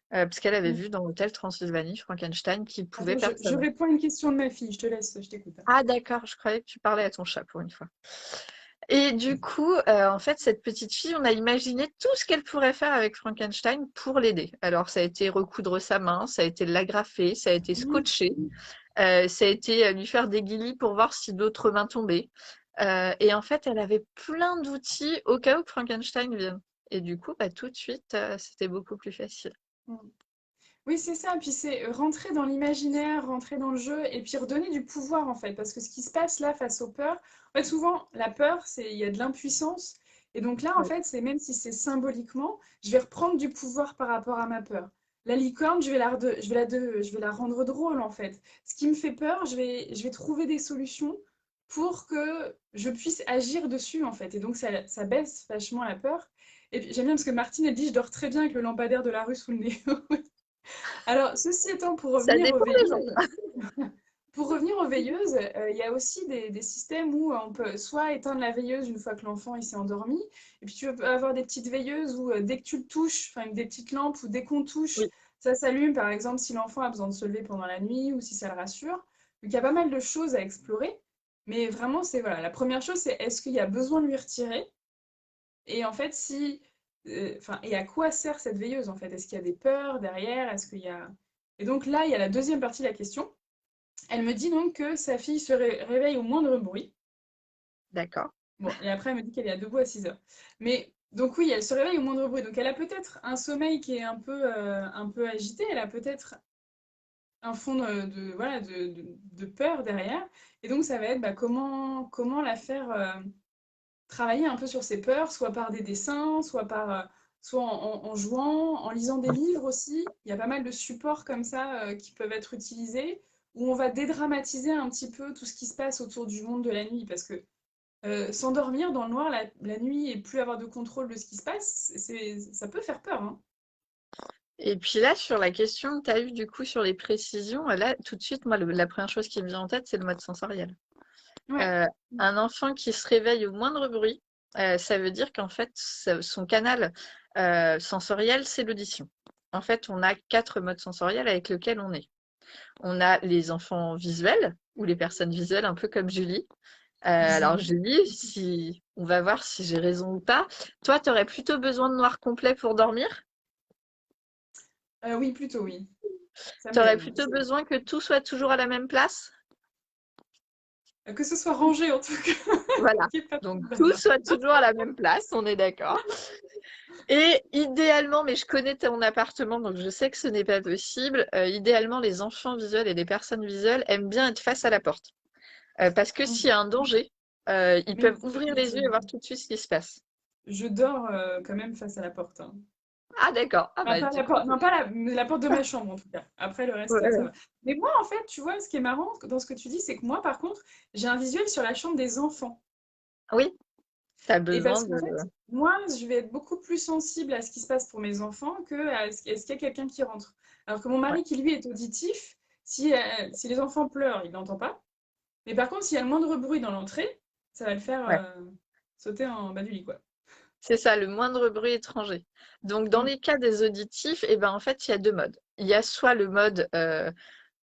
Parce qu'elle avait Mm. vu dans Hôtel Transylvanie Frankenstein qui pouvait Attends, je, perdre sa je main. réponds à une question de ma fille, je te laisse, je t'écoute. Ah d'accord, je croyais que tu parlais à ton chat pour une fois. Et du coup, en fait, cette petite fille, on a imaginé tout ce qu'elle pourrait faire avec Frankenstein pour l'aider. Alors, ça a été recoudre sa main, ça a été l'agrafer, ça a été Mm. scotcher, ça a été lui faire des guilis pour voir si d'autres mains tombaient. Et en fait, elle avait plein d'outils au cas où Frankenstein vienne. Et du coup, bah, tout de suite, c'était beaucoup plus facile. Mm. Oui, c'est ça. Puis c'est rentrer dans l'imaginaire, rentrer dans le jeu, et puis redonner du pouvoir en fait. Parce que ce qui se passe là face aux peurs, en fait, souvent la peur, il y a de l'impuissance. Et donc là, en Ouais, fait, c'est même si c'est symboliquement, je vais reprendre du pouvoir par rapport à ma peur. La licorne, je vais la rendre drôle en fait. Ce qui me fait peur, je vais trouver des solutions pour que je puisse agir dessus en fait. Et donc ça baisse vachement la peur. Et puis j'aime bien parce que Martine, elle dit, je dors très bien avec le lampadaire de la rue sous le nez. Alors, ceci étant, ça dépend des gens. pour revenir aux veilleuses, il y a aussi des systèmes où on peut soit éteindre la veilleuse une fois que l'enfant il s'est endormi, et puis tu peux avoir des petites veilleuses où dès que tu le touches, enfin des petites lampes où dès qu'on touche, Oui. ça s'allume, par exemple si l'enfant a besoin de se lever pendant la nuit ou si ça le rassure. Donc il y a pas mal de choses à explorer, mais vraiment c'est voilà, la première chose c'est est-ce qu'il y a besoin de lui retirer? Et en fait, si, enfin, et à quoi sert cette veilleuse en fait? Est-ce qu'il y a des peurs derrière? Est-ce qu'il y a... Et donc là, il y a la deuxième partie de la question. Elle me dit donc que sa fille se réveille au moindre bruit. D'accord. Bon, et après, elle me dit qu'elle est à debout à 6 heures. Mais donc oui, elle se réveille au moindre bruit. Donc elle a peut-être un sommeil qui est un peu agité. Elle a peut-être un fond voilà, de peur derrière. Et donc ça va être bah, comment la faire travailler un peu sur ses peurs, soit par des dessins, soit en jouant, en lisant des livres aussi. Il y a pas mal de supports comme ça qui peuvent être utilisés, où on va dédramatiser un petit peu tout ce qui se passe autour du monde de la nuit, parce que s'endormir dans le noir la nuit et plus avoir de contrôle de ce qui se passe, ça peut faire peur, hein. Et puis là, sur la question que tu as eue du coup sur les précisions, là, tout de suite, moi, la première chose qui me vient en tête, c'est le mode sensoriel. Ouais. Euh, un enfant qui se réveille au moindre bruit, ça veut dire qu'en fait, son canal sensoriel, c'est l'audition. En fait, on a 4 modes sensoriels avec lesquels on est. On a les enfants visuels, ou les personnes visuelles, un peu comme Julie. Alors, Julie, si... on va voir si j'ai raison ou pas. Toi, tu aurais plutôt besoin de noir complet pour dormir? Oui, plutôt, oui. Ça me Tu aurais gêne. plutôt besoin que tout soit toujours à la même place? Que ce soit rangé en tout cas, Voilà. qu'il y ait pas trop Donc de tout bazar. soit toujours à la même place, on est d'accord. Et idéalement, mais je connais ton appartement, donc je sais que ce n'est pas possible. Idéalement, les enfants visuels et les personnes visuelles aiment bien être face à la porte. Parce que Mm. s'il y a un danger, ils Mais peuvent ouvrir les yeux et voir tout de suite ce qui se passe. je dors quand même face à la porte, hein. Ah d'accord. Ah Enfin, bah pas du la coup, porte, non, pas la porte de ma chambre en tout cas. Après, le ouais, reste, ça ouais. va. Mais moi, en fait, tu vois, ce qui est marrant dans ce que tu dis, c'est que moi, par contre, j'ai un visuel sur la chambre des enfants. Oui, tu as Et besoin parce qu'en de... fait, moi, je vais être beaucoup plus sensible à ce qui se passe pour mes enfants que à est-ce qu'il y a quelqu'un qui rentre. Alors que mon Ouais, mari, qui lui est auditif, si les enfants pleurent, il n'entend pas. Mais par contre, s'il y a le moindre bruit dans l'entrée, ça va le faire ouais. sauter en bas du lit, quoi. C'est ça, le moindre bruit étranger. Donc dans Mm. les cas des auditifs, eh ben, en fait, il y a deux modes. Il y a soit le mode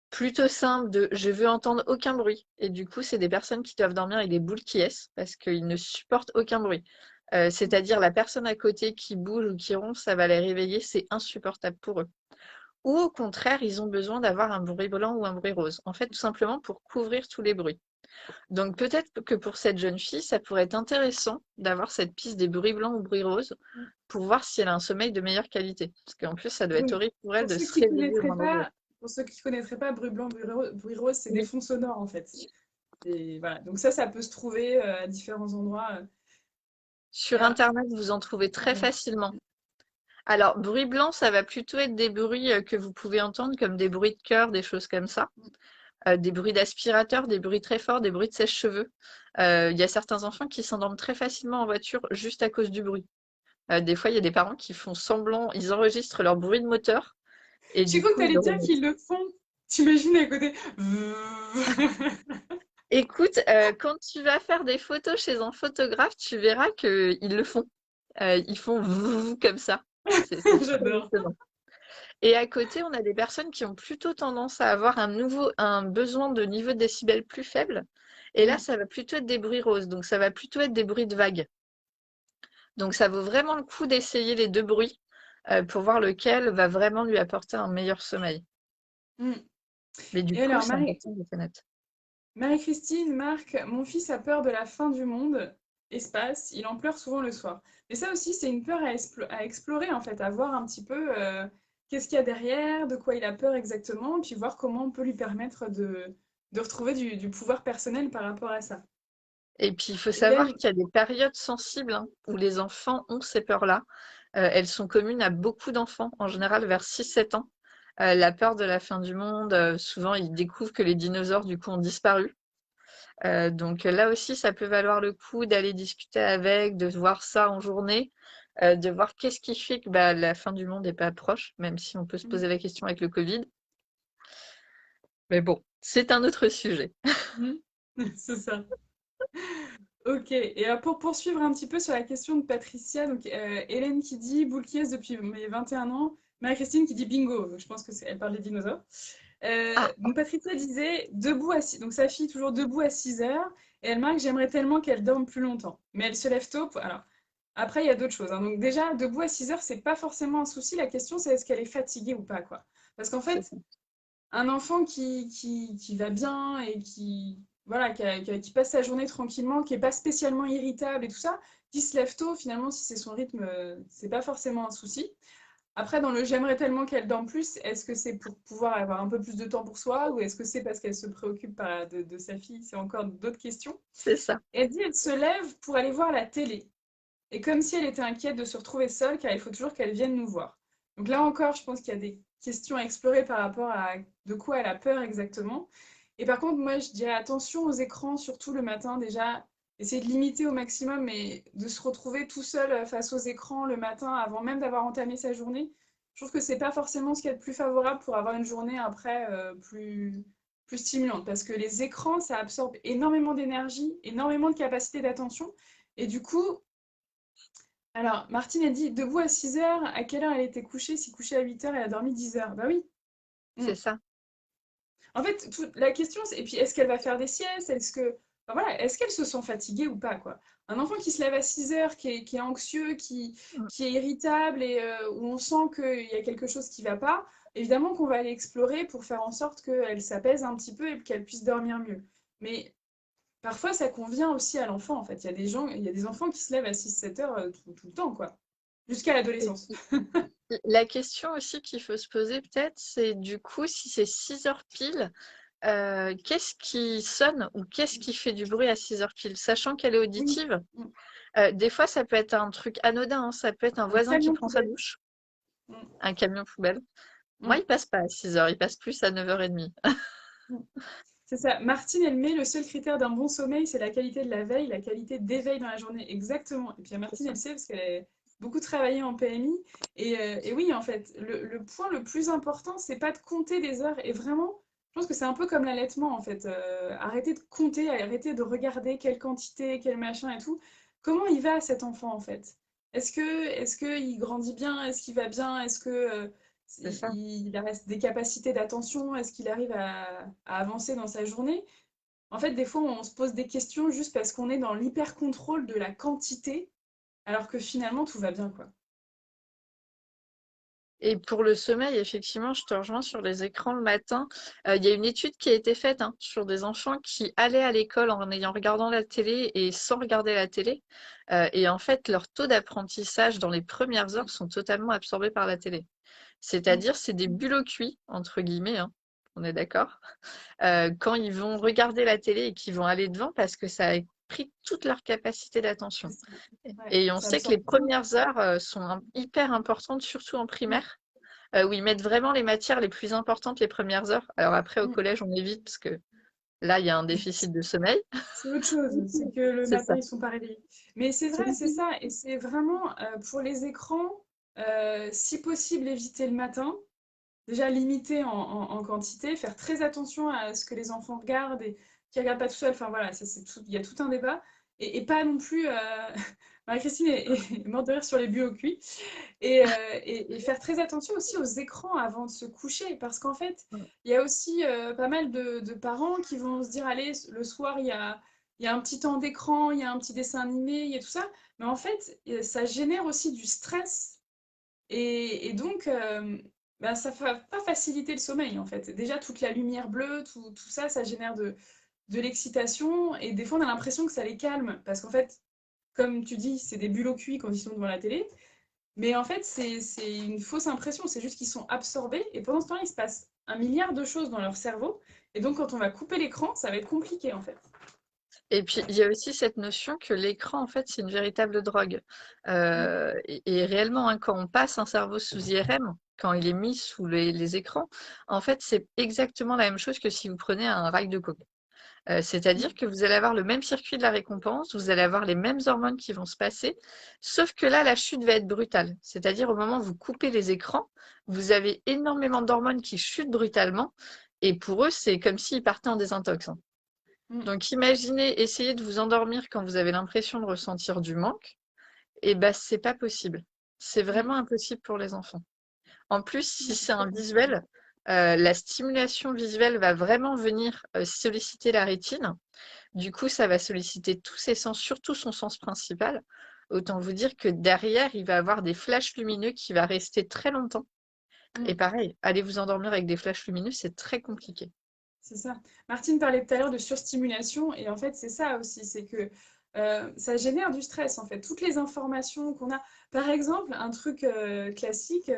plutôt simple de je veux entendre aucun bruit. Et du coup, c'est des personnes qui doivent dormir avec des boules qui est parce qu'ils ne supportent aucun bruit. C'est-à-dire la personne à côté qui bouge ou qui ronfle, ça va les réveiller, c'est insupportable pour eux. Ou au contraire, ils ont besoin d'avoir un bruit blanc ou un bruit rose. En fait, tout simplement pour couvrir tous les bruits. Donc peut-être que pour cette jeune fille, ça pourrait être intéressant d'avoir cette piste des bruits blancs ou bruits roses pour voir si elle a un sommeil de meilleure qualité. Parce qu'en plus, ça doit être Donc, horrible pour elle pour de ceux se qui réveiller au connaîtraient moindre bruit. pas, pour ceux qui connaîtraient pas bruit blanc, bruit rose, c'est des Oui. fonds sonores en fait. Et voilà. Donc ça peut se trouver à différents endroits. Sur Alors, Internet, vous en trouvez très ouais. facilement. Alors, bruit blanc, ça va plutôt être des bruits que vous pouvez entendre, comme des bruits de cœur, des choses comme ça. Des bruits d'aspirateur, des bruits très forts, des bruits de sèche-cheveux. Il y a certains enfants qui s'endorment très facilement en voiture juste à cause du bruit. Des fois, il y a des parents qui font semblant, ils enregistrent leur bruit de moteur et J'ai du cru que coup, tu ils allais le dire remettent. qu'ils le font. T'imagines à côté. Écoute, quand tu vas faire des photos chez un photographe, tu verras qu'ils le font. Ils font vouh comme ça. C'est super J'adore. étonnant. Et à côté, on a des personnes qui ont plutôt tendance à avoir un besoin de niveau de décibels plus faible. Et là, Mm. ça va plutôt être des bruits roses. Donc, ça va plutôt être des bruits de vagues. Donc, ça vaut vraiment le coup d'essayer les deux bruits pour voir lequel va vraiment lui apporter un meilleur sommeil. Mm. Mais du Et coup, alors, c'est important de connaître. Marie-Christine marque, mon fils a peur de la fin du monde, espace, il en pleure souvent le soir. Mais ça aussi, c'est une peur à explorer, en fait, à voir un petit peu qu'est-ce qu'il y a derrière, de quoi il a peur exactement, puis voir comment on peut lui permettre de retrouver du pouvoir personnel par rapport à ça. Et puis, il faut savoir Hélène, qu'il y a des périodes sensibles hein, où les enfants ont ces peurs-là. Elles sont communes à beaucoup d'enfants, en général vers 6-7 ans. La peur de la fin du monde, souvent ils découvrent que les dinosaures du coup ont disparu. Donc là aussi, ça peut valoir le coup d'aller discuter avec, de voir ça en journée, de voir qu'est-ce qui fait que bah, la fin du monde n'est pas proche, même si on peut se poser la question avec le Covid. Mais bon, c'est un autre sujet. Mhm. C'est ça. Ok, et pour poursuivre un petit peu sur la question de Patricia, donc Hélène qui dit boule qui est depuis mes 21 ans, Marie-Christine qui dit bingo, donc je pense qu'elle parle des dinosaures. Ah, Donc Patricia disait debout à donc sa fille toujours debout à 6 heures, et elle marque j'aimerais tellement qu'elle dorme plus longtemps. Mais elle se lève tôt. Alors, après, il y a d'autres choses, hein. Donc déjà, debout à 6 heures, c'est pas forcément un souci. La question, c'est est-ce qu'elle est fatiguée ou pas, quoi. Parce qu'en c'est fait, ça. un enfant qui va bien et voilà, qui passe sa journée tranquillement, qui n'est pas spécialement irritable et tout ça, qui se lève tôt, finalement, si c'est son rythme, c'est pas forcément un souci. Après, dans le j'aimerais tellement qu'elle dorme plus, est-ce que c'est pour pouvoir avoir un peu plus de temps pour soi ou est-ce que c'est parce qu'elle se préoccupe de sa fille? C'est encore d'autres questions. C'est ça. Elle dit elle se lève pour aller voir la télé. Et comme si elle était inquiète de se retrouver seule, car il faut toujours qu'elle vienne nous voir. Donc là encore, je pense qu'il y a des questions à explorer par rapport à de quoi elle a peur exactement. Et par contre, moi, je dirais attention aux écrans, surtout le matin déjà. Essayer de limiter au maximum, mais de se retrouver tout seul face aux écrans le matin avant même d'avoir entamé sa journée, je trouve que c'est pas forcément ce qui est le plus favorable pour avoir une journée après plus stimulante. Parce que les écrans, ça absorbe énormément d'énergie, énormément de capacité d'attention. Et du coup, alors, Martine a dit debout à 6 heures, à quelle heure elle était couchée? Si couchée à 8 heures, elle a dormi 10 heures. Bah oui. Mm. C'est ça. En fait, la question, c'est, et puis est-ce qu'elle va faire des siestes? Enfin, voilà, est-ce qu'elle se sent fatiguée ou pas, quoi? Un enfant qui se lève à 6 heures, qui est anxieux, Mm. qui est irritable et où on sent qu'il y a quelque chose qui va pas, évidemment qu'on va aller explorer pour faire en sorte qu'elle s'apaise un petit peu et qu'elle puisse dormir mieux. Mais parfois, ça convient aussi à l'enfant, en fait. Il y a des enfants qui se lèvent à 6 7 heures tout le temps, quoi. Jusqu'à Et l'adolescence. puis, la question aussi qu'il faut se poser peut-être, c'est du coup, si c'est 6 heures pile, qu'est-ce qui sonne ou qu'est-ce qui fait du bruit à 6 heures pile? Sachant qu'elle est Oui. auditive, Mm. des fois, ça peut être un truc anodin, hein, ça peut être un Un voisin qui camion prend sa poubelle. douche, Mm. un camion poubelle. Moi, Mm. il passe pas à 6 heures, il passe plus à 9h30. Mm. C'est ça. Martine, elle met le seul critère d'un bon sommeil, c'est la qualité de la veille, la qualité d'éveil dans la journée. Exactement. Et puis C'est Martine, ça. elle sait parce qu'elle a beaucoup travaillé en PMI. Et oui, en fait, le point le plus important, c'est pas de compter des heures. Et vraiment, je pense que c'est un peu comme l'allaitement, en fait. Arrêtez de compter, arrêtez de regarder quelle quantité, quel machin et tout. Comment il va cet enfant, en fait? Est-ce que il grandit bien? Est-ce qu'il va bien? Est-ce que C'est ça. il reste des capacités d'attention? Est-ce qu'il arrive à avancer dans sa journée? En fait, des fois, on se pose des questions juste parce qu'on est dans l'hyper-contrôle de la quantité, alors que finalement, tout va bien, quoi. Et pour le sommeil, effectivement, je te rejoins sur les écrans le matin. Il y a une étude qui a été faite hein, sur des enfants qui allaient à l'école en ayant regardant la télé et sans regarder la télé. Et en fait, leur taux d'apprentissage dans les premières heures sont totalement absorbés par la télé. Mm. C'est-à-dire, c'est des bulles au cuit, entre guillemets, hein, on est d'accord, quand ils vont regarder la télé et qu'ils vont aller devant parce que ça a pris toute leur capacité d'attention. Ouais, Et on ça sait que les absorbe tout. premières heures sont hyper importantes, surtout en Mm. primaire, où ils mettent vraiment les matières les plus importantes les premières heures. Alors après, au Mm. collège, on évite parce que là, il y a un déficit de sommeil. C'est autre chose, c'est que le C'est matin, ça. ils sont pas réveillés. Mais c'est vrai, c'est ça. Et c'est vraiment, pour les écrans, si possible, éviter le matin. Déjà, limiter en quantité, faire très attention à ce que les enfants regardent et qu'ils regardent pas tout seuls. Enfin voilà, ça, c'est tout, il y a tout un débat. Et pas non plus. Marie-Christine est morte de rire sur les buts au cuit. Et faire très attention aussi aux écrans avant de se coucher. Parce qu'en fait, il y a aussi pas mal de parents qui vont se dire, allez, le soir, il y a un petit temps d'écran, il y a un petit dessin animé, il y a tout ça. Mais en fait, ça génère aussi du stress et donc, bah, ça va pas faciliter le sommeil, en fait. Déjà, toute la lumière bleue, tout ça, ça génère de l'excitation. Et des fois, on a l'impression que ça les calme. Parce qu'en fait, comme tu dis, c'est des bulles au cuit quand ils sont devant la télé. Mais en fait, c'est une fausse impression. C'est juste qu'ils sont absorbés. Et pendant ce temps, il se passe un milliard de choses dans leur cerveau. Et donc, quand on va couper l'écran, ça va être compliqué, en fait. Et puis, il y a aussi cette notion que l'écran, en fait, c'est une véritable drogue. Mm, Et réellement, hein, quand on passe un cerveau sous IRM, quand il est mis sous les écrans, en fait, c'est exactement la même chose que si vous prenez un rail de coke. C'est-à-dire mm, que vous allez avoir le même circuit de la récompense, vous allez avoir les mêmes hormones qui vont se passer, sauf que là, la chute va être brutale. C'est-à-dire au moment où vous coupez les écrans, vous avez énormément d'hormones qui chutent brutalement, et pour eux, c'est comme s'ils partaient en désintox, hein. mm, Donc imaginez essayer de vous endormir quand vous avez l'impression de ressentir du manque, et ben c'est pas possible. C'est mm. vraiment impossible pour les enfants. En plus, si Ouais, c'est c'est très un compliqué. visuel, la stimulation visuelle va vraiment venir solliciter la rétine. Du coup, ça va solliciter tous ses sens, surtout son sens principal. Autant vous dire que derrière, il va avoir des flashs lumineux qui va rester très longtemps. Et Mm. pareil, aller vous endormir avec des flashs lumineux, c'est très compliqué. C'est ça. Martine parlait tout à l'heure de surstimulation, et en fait, c'est ça aussi, c'est que ça génère du stress, en fait. Toutes les informations qu'on a, par exemple, un truc classique,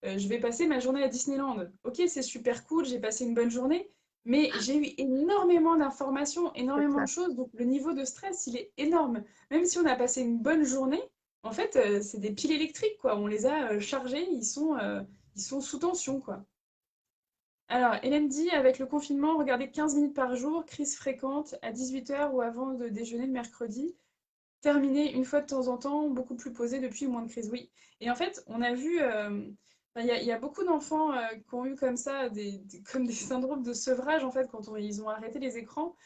je vais passer ma journée à Disneyland. Ok, c'est super cool, j'ai passé une bonne journée, mais j'ai eu énormément d'informations, C'est énormément de clair. choses, donc le niveau de stress, il est énorme. Même si on a passé une bonne journée, en fait, c'est des piles électriques, quoi. On les a chargées, ils sont sous tension, quoi. Alors, Hélène dit, avec le confinement, regardez 15 minutes par jour, crise fréquente, à 18 heures ou avant de déjeuner le mercredi. Terminé une fois de temps en temps, beaucoup plus posé depuis, moins de crise. Oui. Et en fait, on a vu, enfin, il y a beaucoup d'enfants qui ont eu comme ça, comme des syndromes de sevrage, en fait, quand ils ont arrêté les écrans.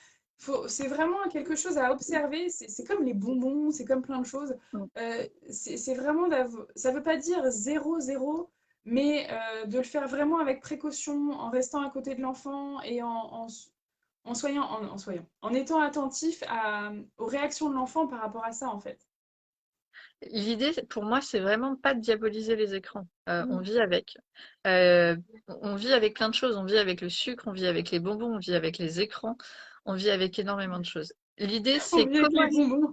C'est vraiment quelque chose à observer. C'est comme les bonbons, c'est comme plein de choses. Mm. C'est vraiment, ça veut pas dire zéro, zéro, mais de le faire vraiment avec précaution, en restant à côté de l'enfant et en étant attentif aux réactions de l'enfant par rapport à ça, en fait. L'idée, pour moi, c'est vraiment pas de diaboliser les écrans. On Mm. vit avec. Euh, on vit avec plein de choses. On vit avec le sucre, on vit avec les bonbons, on vit avec les écrans, on vit avec énormément de choses. L'idée, On c'est vit avec comment... les bonbons.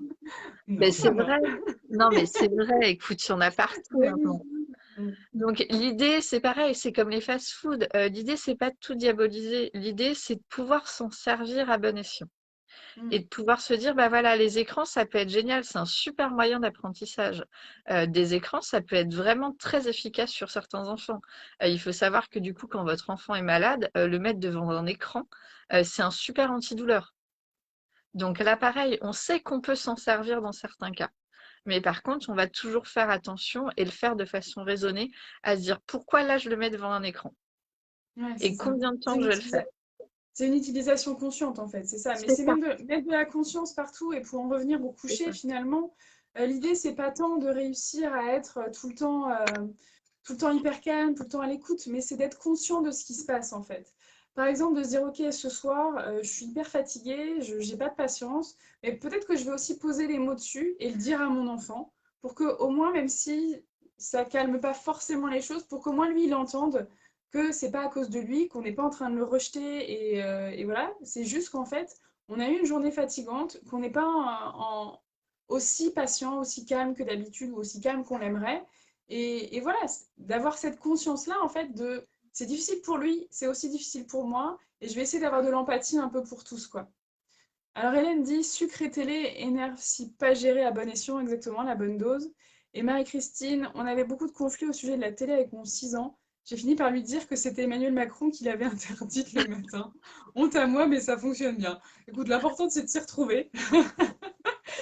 Ben, Non, c'est pas moi. vrai. Non, mais c'est vrai. Écoute, il y en a partout Mais oui. maintenant. Mm. Donc, l'idée, c'est pareil. C'est comme les fast-food. L'idée, c'est pas de tout diaboliser. L'idée, c'est de pouvoir s'en servir à bon escient. Et Mm. de pouvoir se dire, bah voilà, les écrans, ça peut être génial, c'est un super moyen d'apprentissage. Des écrans, ça peut être vraiment très efficace sur certains enfants. Il faut savoir que du coup, quand votre enfant est malade, le mettre devant un écran, c'est un super antidouleur. Donc là, pareil, on sait qu'on peut s'en servir dans certains cas. Mais par contre, on va toujours faire attention et le faire de façon raisonnée, à se dire pourquoi là je le mets devant un écran Ouais, c'est et ça. combien de temps C'est je une vais le faire. c'est une utilisation consciente en fait, c'est ça. Mais C'est c'est ça. même de mettre de la conscience partout et pour en revenir au C'est coucher ça. finalement, l'idée c'est pas tant de réussir à être tout le temps hyper calme, tout le temps à l'écoute, mais c'est d'être conscient de ce qui se passe en fait. Par exemple, de se dire ok, ce soir je suis hyper fatiguée, je j'ai pas de patience, mais peut-être que je vais aussi poser les mots dessus et le dire à mon enfant pour que au moins, même si ça calme pas forcément les choses, pour qu'au moins lui il entende que c'est pas à cause de lui, qu'on n'est pas en train de le rejeter et voilà, c'est juste qu'en fait, on a eu une journée fatigante, qu'on n'est pas aussi patient, aussi calme que d'habitude ou aussi calme qu'on l'aimerait. Et voilà, d'avoir cette conscience-là, en fait, de c'est difficile pour lui, c'est aussi difficile pour moi, et je vais essayer d'avoir de l'empathie un peu pour tous, quoi. Alors Hélène dit sucre et télé énerve si pas géré à bon escient, exactement la bonne dose. Et Marie-Christine, on avait beaucoup de conflits au sujet de la télé avec mon 6 ans. J'ai fini par lui dire que c'était Emmanuel Macron qui l'avait interdite le matin. Honte à moi, mais ça fonctionne bien. Écoute, l'important c'est de s'y retrouver.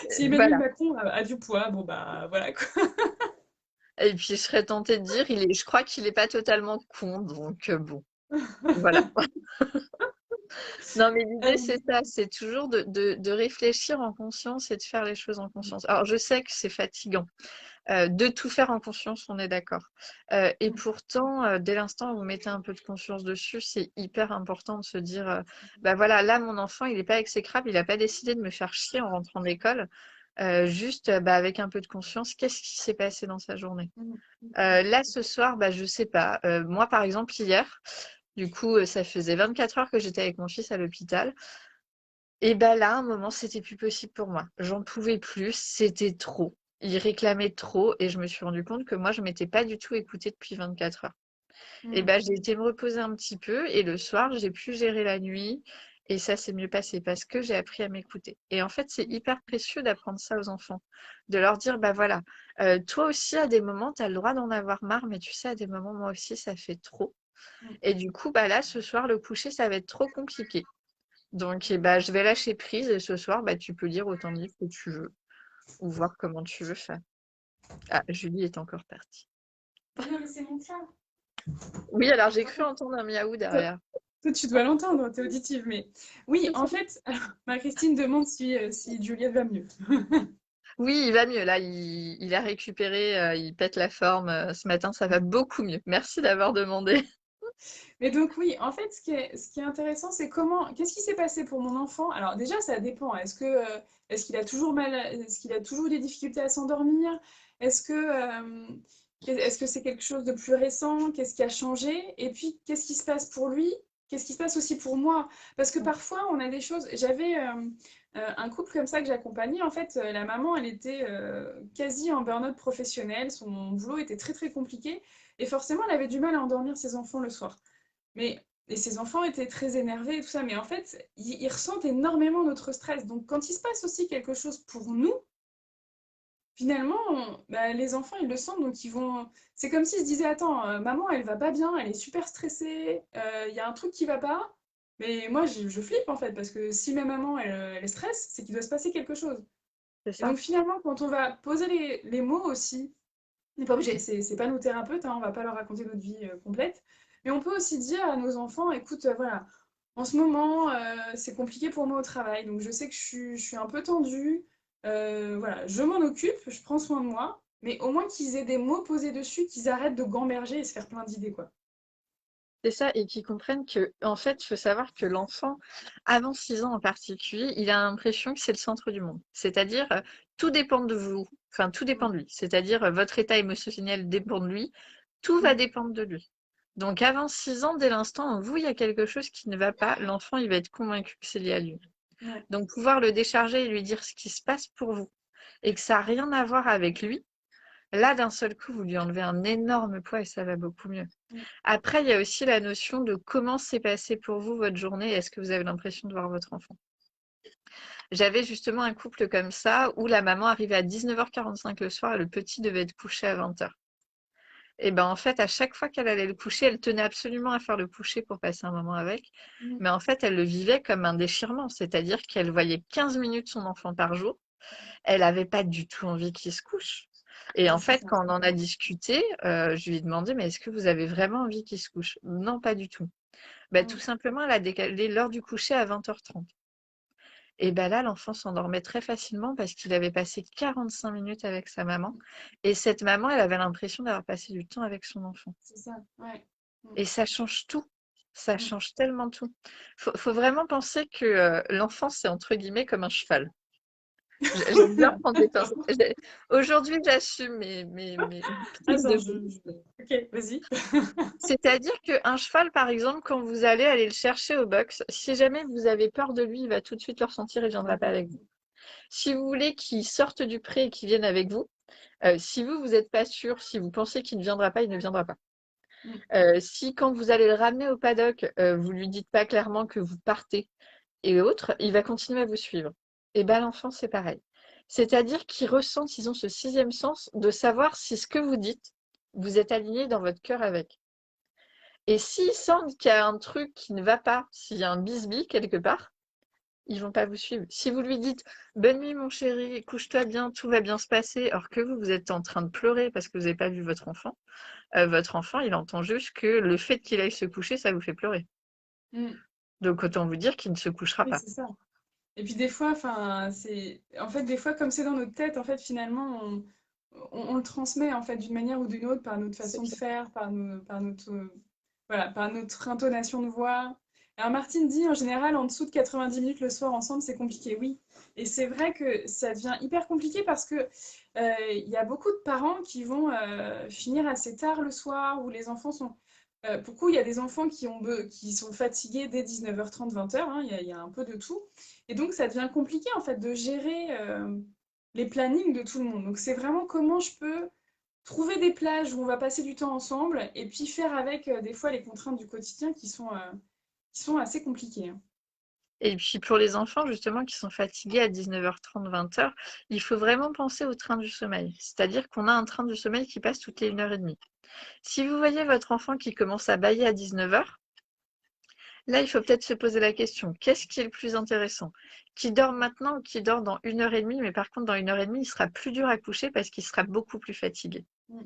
Si Emmanuel Voilà. Macron a du poids, bon bah voilà quoi. Et puis, je serais tentée de dire, je crois qu'il n'est pas totalement con, donc bon, voilà. Non, mais l'idée, c'est ça, c'est toujours de réfléchir en conscience et de faire les choses en conscience. Alors, je sais que c'est fatigant. De tout faire en conscience, on est d'accord. Et pourtant, dès l'instant où vous mettez un peu de conscience dessus, c'est hyper important de se dire, bah voilà, là, mon enfant, il n'est pas exécrable, il n'a pas décidé de me faire chier en rentrant d'école. Juste, bah, avec un peu de conscience, qu'est-ce qui s'est passé dans sa journée? Là, ce soir, bah, je sais pas. Moi, par exemple, hier, du coup, ça faisait 24 heures que j'étais avec mon fils à l'hôpital. Et bah là, à un moment, c'était plus possible pour moi. J'en pouvais plus, c'était trop. Il réclamait trop et je me suis rendu compte que moi, je m'étais pas du tout écoutée depuis 24 heures. Et bah, j'ai été me reposer un petit peu et le soir, j'ai pu gérer la nuit et ça s'est mieux passé parce que j'ai appris à m'écouter. Et en fait, c'est hyper précieux d'apprendre ça aux enfants, de leur dire, bah voilà, toi aussi, à des moments, tu as le droit d'en avoir marre, mais tu sais, à des moments, moi aussi, ça fait trop. Et du coup, bah là, ce soir, le coucher, ça va être trop compliqué. Donc, eh ben, je vais lâcher prise et ce soir, bah, tu peux lire autant de livres que tu veux ou voir comment tu veux faire. Ah, Julie est encore partie. Mais non, mais c'est mon chat. Oui, alors j'ai cru entendre un miaou Toi, derrière. toi, tu dois l'entendre, t'es auditive. Mais oui, en fait, Marie-Christine demande si Juliette va mieux. Oui, il va mieux là, il a récupéré, il pète la forme. Ce matin, ça va beaucoup mieux. Merci d'avoir demandé. Mais donc oui, en fait, ce qui est intéressant, c'est qu'est-ce qui s'est passé pour mon enfant? Alors déjà, ça dépend. Est-ce qu'il a toujours mal, est-ce qu'il a toujours des difficultés à s'endormir? Est-ce que c'est quelque chose de plus récent? Qu'est-ce qui a changé? Et puis, qu'est-ce qui se passe pour lui? Qu'est-ce qui se passe aussi pour moi? Parce que parfois, on a des choses. J'avais un couple comme ça que j'accompagnais. En fait, la maman, elle était quasi en burn-out professionnel. Son boulot était très très compliqué. Et forcément, elle avait du mal à endormir ses enfants le soir. Et ses enfants étaient très énervés et tout ça, mais en fait, ils ressentent énormément notre stress. Donc, quand il se passe aussi quelque chose pour nous, finalement, bah, les enfants, ils le sentent, donc ils vont. C'est comme s'ils se disaient, attends, maman, elle va pas bien, elle est super stressée, il y a un truc qui va pas. Mais moi, je flippe en fait, parce que si ma maman, elle stresse, c'est qu'il doit se passer quelque chose. C'est Et ça. donc, finalement, quand on va poser les mots aussi, on n'est pas obligé, c'est pas nos thérapeutes, hein, on va pas leur raconter notre vie complète. Mais on peut aussi dire à nos enfants, écoute, voilà, en ce moment, c'est compliqué pour moi au travail, donc je sais que je suis un peu tendue. Voilà, je m'en occupe, je prends soin de moi, mais au moins qu'ils aient des mots posés dessus, qu'ils arrêtent de gamberger et se faire plein d'idées, quoi. C'est ça, et qu'ils comprennent que, en fait, il faut savoir que l'enfant, avant 6 ans en particulier, il a l'impression que c'est le centre du monde. C'est-à-dire tout dépend de vous, enfin tout dépend de lui. C'est-à-dire votre état émotionnel dépend de lui, tout va Mm. dépendre de lui. Donc avant 6 ans, dès l'instant où vous, il y a quelque chose qui ne va pas, l'enfant, il va être convaincu que c'est lié à lui. Ouais. Donc pouvoir le décharger et lui dire ce qui se passe pour vous et que ça n'a rien à voir avec lui, là, d'un seul coup, vous lui enlevez un énorme poids et ça va beaucoup mieux. Mm. Après, il y a aussi la notion de comment s'est passée pour vous votre journée. Est-ce que vous avez l'impression de voir votre enfant? J'avais justement un couple comme ça où la maman arrivait à 19h45 le soir et le petit devait être couché à 20h. Et ben en fait, à chaque fois qu'elle allait le coucher, elle tenait absolument à faire le coucher pour passer un moment avec. Mm. Mais en fait, elle le vivait comme un déchirement, c'est-à-dire qu'elle voyait 15 minutes son enfant par jour. Elle n'avait pas du tout envie qu'il se couche. Et Ouais, en c'est fait, ça. quand on en a discuté, je lui ai demandé, mais est-ce que vous avez vraiment envie qu'il se couche? Non, pas du tout. Bah, tout Mm. simplement, elle a décalé l'heure du coucher à 20h30. Et ben là, l'enfant s'endormait très facilement parce qu'il avait passé 45 minutes avec sa maman. Et cette maman, elle avait l'impression d'avoir passé du temps avec son enfant. C'est ça. Ouais. Mm. Et ça change tout. Ça Mm. change tellement tout. Faut vraiment penser que l'enfant, c'est entre guillemets comme un cheval. J'aime bien prendre des pincettes. Aujourd'hui, j'assume mes prises Attends, de vue. Ok, vas-y. C'est-à-dire qu'un cheval, par exemple, quand vous allez aller le chercher au box, si jamais vous avez peur de lui, il va tout de suite le ressentir et ne viendra pas avec vous. Si vous voulez qu'il sorte du pré et qu'il vienne avec vous, si vous n'êtes pas sûr, si vous pensez qu'il ne viendra pas, il ne viendra pas. Mm. Si quand vous allez le ramener au paddock, vous lui dites pas clairement que vous partez et autres, il va continuer à vous suivre. Et ben l'enfant, c'est pareil. C'est-à-dire qu'ils ressentent, ils ont ce sixième sens de savoir si ce que vous dites, vous êtes aligné dans votre cœur avec. Et s'ils sentent qu'il y a un truc qui ne va pas, s'il y a un bisbis quelque part, ils vont pas vous suivre. Si vous lui dites bonne nuit mon chéri, couche-toi bien, tout va bien se passer, alors que vous êtes en train de pleurer parce que vous n'avez pas vu votre enfant, il entend juste que le fait qu'il aille se coucher, ça vous fait pleurer. Mm. Donc autant vous dire qu'il ne se couchera Oui, pas. c'est ça. Et puis des fois, enfin, en fait, des fois, comme c'est dans notre tête, en fait, finalement, on le transmet, en fait, d'une manière ou d'une autre, par notre C'est façon de ça. faire, par notre, voilà, par notre intonation de voix. Alors Martine dit, en général, en dessous de 90 minutes le soir ensemble, c'est compliqué, oui. Et c'est vrai que ça devient hyper compliqué parce que il y a beaucoup de parents qui vont finir assez tard le soir, où les enfants sont... pour le coup, il y a des enfants qui sont fatigués dès 19h30, 20h, hein, il y a un peu de tout. Et donc, ça devient compliqué, en fait, de gérer les plannings de tout le monde. Donc, c'est vraiment comment je peux trouver des plages où on va passer du temps ensemble et puis faire avec des fois les contraintes du quotidien qui sont assez compliquées, hein. Et puis pour les enfants justement qui sont fatigués à 19h30, 20h, il faut vraiment penser au train du sommeil. C'est-à-dire qu'on a un train du sommeil qui passe toutes les 1h30. Si vous voyez votre enfant qui commence à bâiller à 19h, là, il faut peut-être se poser la question, qu'est-ce qui est le plus intéressant? Qui dort maintenant ou qui dort dans 1h30, mais par contre, dans 1h30, il sera plus dur à coucher parce qu'il sera beaucoup plus fatigué. Mm.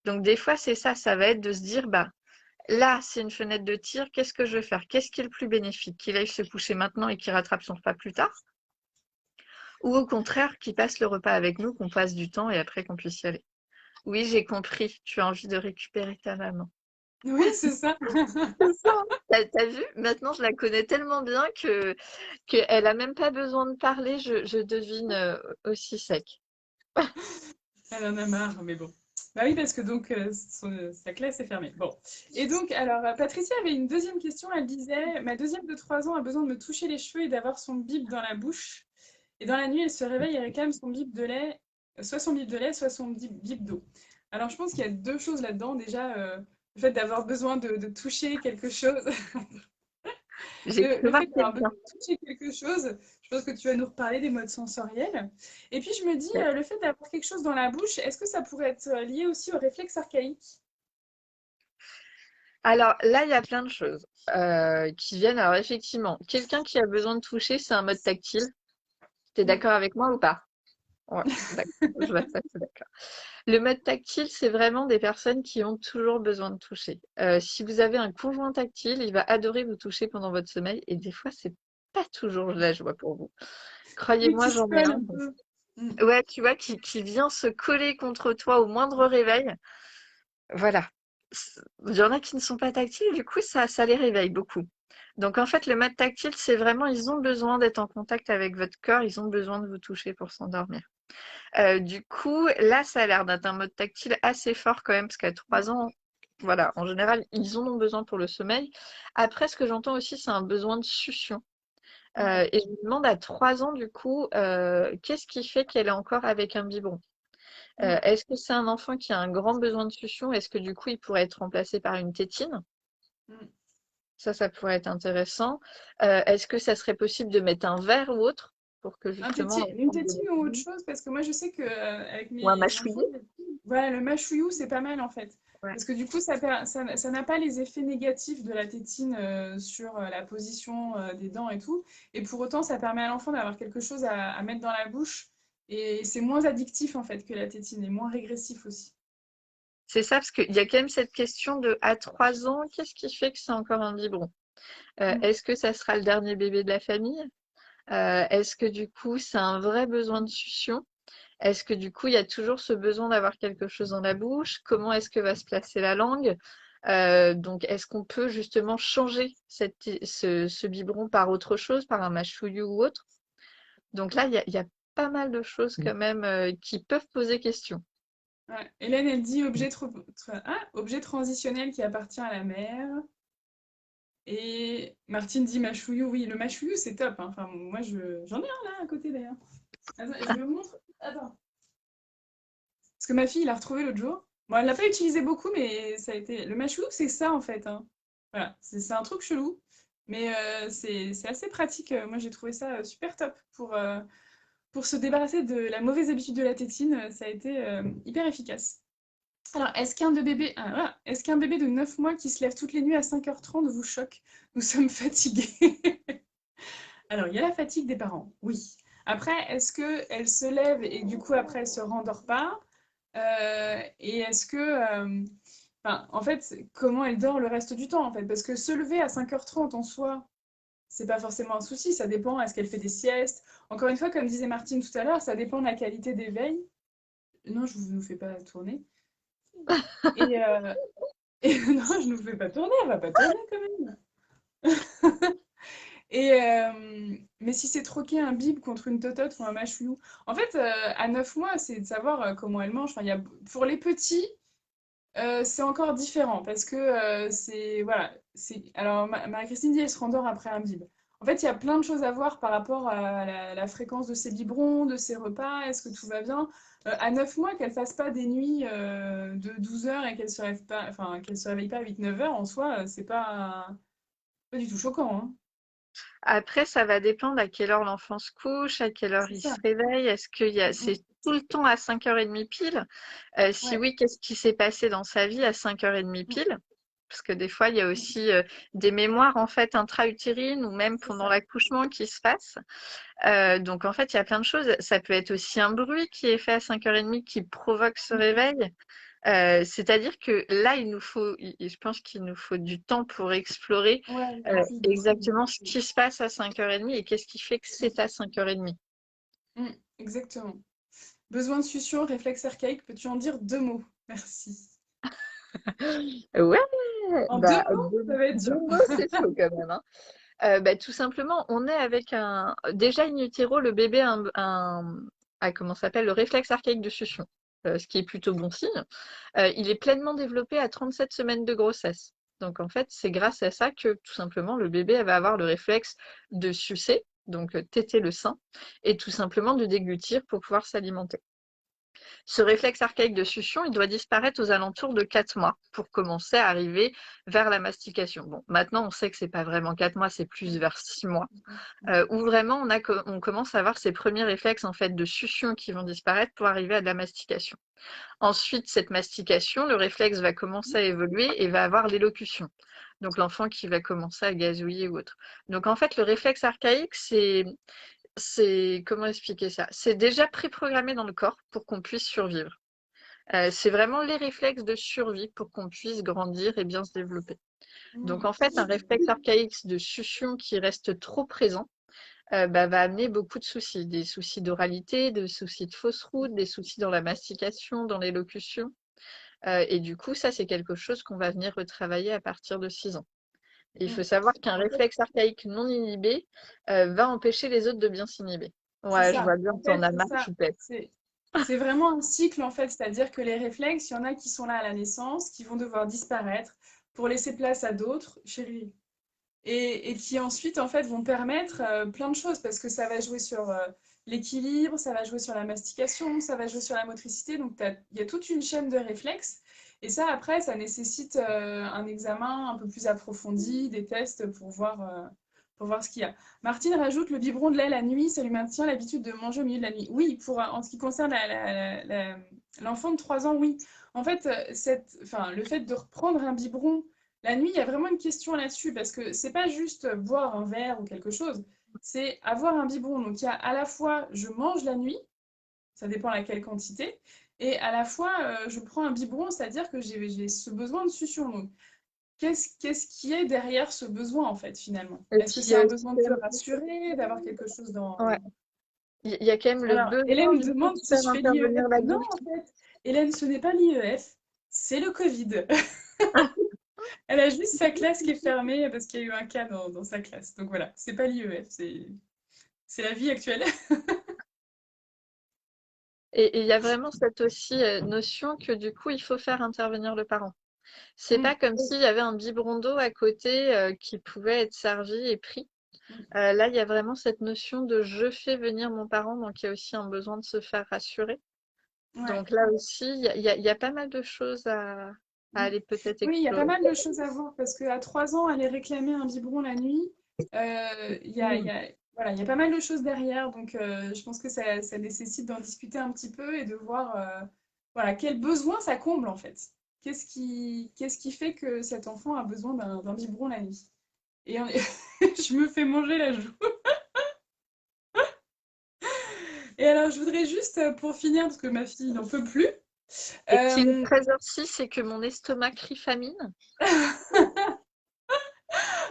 Donc, des fois, c'est ça, ça va être de se dire, bah, là, c'est une fenêtre de tir, qu'est-ce que je vais faire? Qu'est-ce qui est le plus bénéfique? Qu'il aille se coucher maintenant et qu'il rattrape son repas plus tard? Ou au contraire, qu'il passe le repas avec nous, qu'on passe du temps et après qu'on puisse y aller? Oui, j'ai compris, tu as envie de récupérer ta maman. Oui, c'est ça. C'est ça. T'as vu? Maintenant, je la connais tellement bien qu'elle a même pas besoin de parler, je devine aussi sec. Elle en a marre, mais bon. Bah oui, parce que donc sa classe est fermée. Bon. Et donc, alors, Patricia avait une deuxième question. Elle disait, ma deuxième de 3 ans a besoin de me toucher les cheveux et d'avoir son bib dans la bouche. Et dans la nuit, elle se réveille et réclame son bib de lait, soit son bib de lait, soit son bib d'eau. Alors, je pense qu'il y a deux choses là-dedans. Déjà, le fait d'avoir besoin de toucher quelque chose, J'ai cru le voir fait d'avoir besoin quelqu'un. de toucher quelque chose, je pense que tu vas nous reparler des modes sensoriels. Et puis, je me dis, le fait d'avoir quelque chose dans la bouche, est-ce que ça pourrait être lié aussi au réflexe archaïque? Alors là, il y a plein de choses qui viennent. Alors effectivement, quelqu'un qui a besoin de toucher, c'est un mode tactile. T'es Mm. d'accord avec moi ou pas? Ouais, d'accord. Je vois ça, c'est d'accord. Le mode tactile, c'est vraiment des personnes qui ont toujours besoin de toucher. Si vous avez un conjoint tactile, il va adorer vous toucher pendant votre sommeil et des fois, c'est pas toujours la joie pour vous. Oui, Croyez-moi, qui se j'en ai colle un. un peu. Mm. Ouais, tu vois, qui vient se coller contre toi au moindre réveil. Voilà. Il y en a qui ne sont pas tactiles, du coup, ça les réveille beaucoup. Donc, en fait, le mode tactile, c'est vraiment, ils ont besoin d'être en contact avec votre corps, ils ont besoin de vous toucher pour s'endormir. Du coup, là, ça a l'air d'être un mode tactile assez fort quand même, parce qu'à 3 ans, voilà, en général, ils en ont besoin pour le sommeil. Après, ce que j'entends aussi, c'est un besoin de succion. Ouais. Et je me demande à 3 ans, du coup, qu'est-ce qui fait qu'elle est encore avec un biberon? Mm. Est-ce que c'est un enfant qui a un grand besoin de succion? Est-ce que du coup, il pourrait être remplacé par une tétine? Mm. Ça pourrait être intéressant. Est-ce que ça serait possible de mettre un verre ou autre pour que justement Une l'enfant tétine ou autre bénéficie? chose, parce que moi je sais que avec Ou un mes enfants, mâchouillé? voilà, le mâchouillou c'est pas mal en fait. Ouais. Parce que du coup, ça n'a pas les effets négatifs de la tétine sur la position des dents et tout. Et pour autant, ça permet à l'enfant d'avoir quelque chose à mettre dans la bouche. Et c'est moins addictif en fait que la tétine, et moins régressif aussi. C'est ça, parce qu'il y a quand même cette question de à 3 ans, qu'est-ce qui fait que c'est encore un biberon? Mm. Est-ce que ça sera le dernier bébé de la famille? Est-ce que du coup, c'est un vrai besoin de succion? Est-ce que du coup, il y a toujours ce besoin d'avoir quelque chose dans la bouche? Comment est-ce que va se placer la langue? Donc, est-ce qu'on peut justement changer ce biberon par autre chose, par un mâchouillou ou autre? Donc là, il y a pas mal de choses quand même qui peuvent poser question. Ouais. Hélène, elle dit objet transitionnel qui appartient à la mère. Et Martine dit mâchouillou. Oui, le mâchouillou c'est top, hein. Enfin, moi j'en ai un là à côté d'ailleurs. Attends, je le montre. Attends. Parce que ma fille l'a retrouvé l'autre jour. Bon, elle l'a pas utilisé beaucoup, mais ça a été. Le mâchouillou, c'est ça en fait, hein. Voilà, c'est un truc chelou, mais c'est assez pratique. Moi, j'ai trouvé ça super top pour se débarrasser de la mauvaise habitude de la tétine. Ça a été hyper efficace. Alors, est-ce qu'un bébé de 9 mois qui se lève toutes les nuits à 5h30 vous choque? Nous sommes fatigués. Alors, il y a la fatigue des parents, oui. Après, est-ce qu'elle se lève et du coup, après, elle se rendort pas? Et est-ce que, enfin, en fait, comment elle dort le reste du temps, en fait? Parce que se lever à 5h30 en soi, c'est pas forcément un souci, ça dépend, est-ce qu'elle fait des siestes? Encore une fois, comme disait Martine tout à l'heure, ça dépend de la qualité d'éveil. Non, je ne vous fais pas tourner. Et, non, je ne vous fais pas tourner, elle va pas tourner quand même. Mais si c'est troquer un bib contre une totote ou un mâchouillou, en fait, à 9 mois, c'est de savoir comment elle mange. Enfin, pour les petits, c'est encore différent parce que c'est voilà, alors Marie-Christine dit elle se rendort après un bib. En fait, il y a plein de choses à voir par rapport à la fréquence de ses biberons, de ses repas, est-ce que tout va bien. À 9 mois, qu'elle fasse pas des nuits de 12 heures et qu'elle se réveille pas à 8-9 heures, en soi, c'est pas du tout choquant, hein. Après, ça va dépendre à quelle heure l'enfant se couche, à quelle heure C'est il se ça. réveille. Est-ce qu'il y a, Mm, mm. c'est tout le temps à 5h30 pile? Si Ouais. oui, qu'est-ce qui s'est passé dans sa vie à 5h30 Mm. pile? Parce que des fois, il y a aussi des mémoires en fait intra-utérines ou même C'est pendant ça. l'accouchement qui se passent. Donc en fait, il y a plein de choses. Ça peut être aussi un bruit qui est fait à 5h30 qui provoque ce Mm. réveil. C'est-à-dire que là, je pense qu'il nous faut du temps pour explorer Ouais, il faut plus de temps. exactement ce qui se passe à 5h30 et qu'est-ce qui fait que c'est à 5h30. Mm, exactement. Besoin de succion, réflexe archaïque, peux-tu en dire 2 mots? Merci. Ouais, En deux bah, mots, ça va être deux dur. mots, c'est chaud quand même, hein. Bah, tout simplement, on est avec déjà in utero, le bébé comment ça s'appelle, le réflexe archaïque de succion, ce qui est plutôt bon signe. Il est pleinement développé à 37 semaines de grossesse. Donc en fait, c'est grâce à ça que tout simplement le bébé elle va avoir le réflexe de sucer, donc téter le sein, et tout simplement de déglutir pour pouvoir s'alimenter. Ce réflexe archaïque de succion, il doit disparaître aux alentours de 4 mois pour commencer à arriver vers la mastication. Bon, maintenant, on sait que c'est pas vraiment 4 mois, c'est plus vers 6 mois, où vraiment on commence à avoir ces premiers réflexes en fait de succion qui vont disparaître pour arriver à de la mastication. Ensuite, cette mastication, le réflexe va commencer à évoluer et va avoir l'élocution. Donc l'enfant qui va commencer à gazouiller ou autre. Donc en fait, le réflexe archaïque, comment expliquer ça? C'est déjà préprogrammé dans le corps pour qu'on puisse survivre. C'est vraiment les réflexes de survie pour qu'on puisse grandir et bien se développer. Donc Mm. en fait, un réflexe archaïque de succion qui reste trop présent va amener beaucoup de soucis, des soucis d'oralité, des soucis de fausse route, des soucis dans la mastication, dans l'élocution. Et du coup, ça, c'est quelque chose qu'on va venir retravailler à partir de 6 ans. Et il Mm. faut savoir qu'un En fait, réflexe archaïque non inhibé va empêcher les autres de bien s'inhiber. C'est Ouais, je ça. vois bien, En t'en fait, as c'est marre, ça. Choupette. C'est vraiment un cycle, en fait. C'est-à-dire que les réflexes, il y en a qui sont là à la naissance, qui vont devoir disparaître pour laisser place à d'autres, chérie. Et qui ensuite, en fait, vont permettre plein de choses parce que ça va jouer sur l'équilibre, ça va jouer sur la mastication, ça va jouer sur la motricité. Donc, il y a toute une chaîne de réflexes. Et ça, après, ça nécessite un examen un peu plus approfondi, des tests pour voir ce qu'il y a. Martine rajoute le biberon de lait la nuit, ça lui maintient l'habitude de manger au milieu de la nuit. Oui, en ce qui concerne l'enfant de 3 ans, oui. En fait, enfin, le fait de reprendre un biberon la nuit, il y a vraiment une question là-dessus, parce que c'est pas juste boire un verre ou quelque chose, c'est avoir un biberon. Donc il y a à la fois je mange la nuit, ça dépend à quelle quantité, et à la fois je prends un biberon, c'est-à-dire que j'ai ce besoin de succion. Donc qu'est-ce qui est derrière ce besoin en fait finalement? Et Est-ce puis, que il c'est y a un aussi, besoin de se rassurer, d'avoir quelque chose ouais, dans... il y a quand même le Alors, besoin Hélène du coup demande de si faire je fais l'IEF. intervenir Non, l'adulte. en fait, Hélène, ce n'est pas l'IEF, c'est le Covid. Elle a juste sa classe qui est fermée parce qu'il y a eu un cas dans sa classe. Donc voilà, c'est pas l'IEF, c'est la vie actuelle. Et il y a vraiment cette aussi notion que du coup, il faut faire intervenir le parent. C'est pas Mm, comme s'il y avait un biberon d'eau à côté qui pouvait être servi et pris. mm. Là, il y a vraiment cette notion de je fais venir mon parent, donc il y a aussi un besoin de se faire rassurer. Ouais. Donc là aussi, il y a pas mal de choses à Mm. aller peut-être Oui, il y a pas explorer. mal de choses à voir parce qu'à 3 ans, aller réclamer un biberon la nuit, Mm. voilà, il y a pas mal de choses derrière. Donc je pense que ça nécessite d'en discuter un petit peu et de voir voilà, quel besoin ça comble en fait. Qu'est-ce qui fait que cet enfant a besoin d'un biberon la nuit? Et je me fais manger la joue. Et alors, je voudrais juste, pour finir, parce que ma fille n'en peut plus, Et qu'il est euh, 13h06 et que mon estomac crie famine.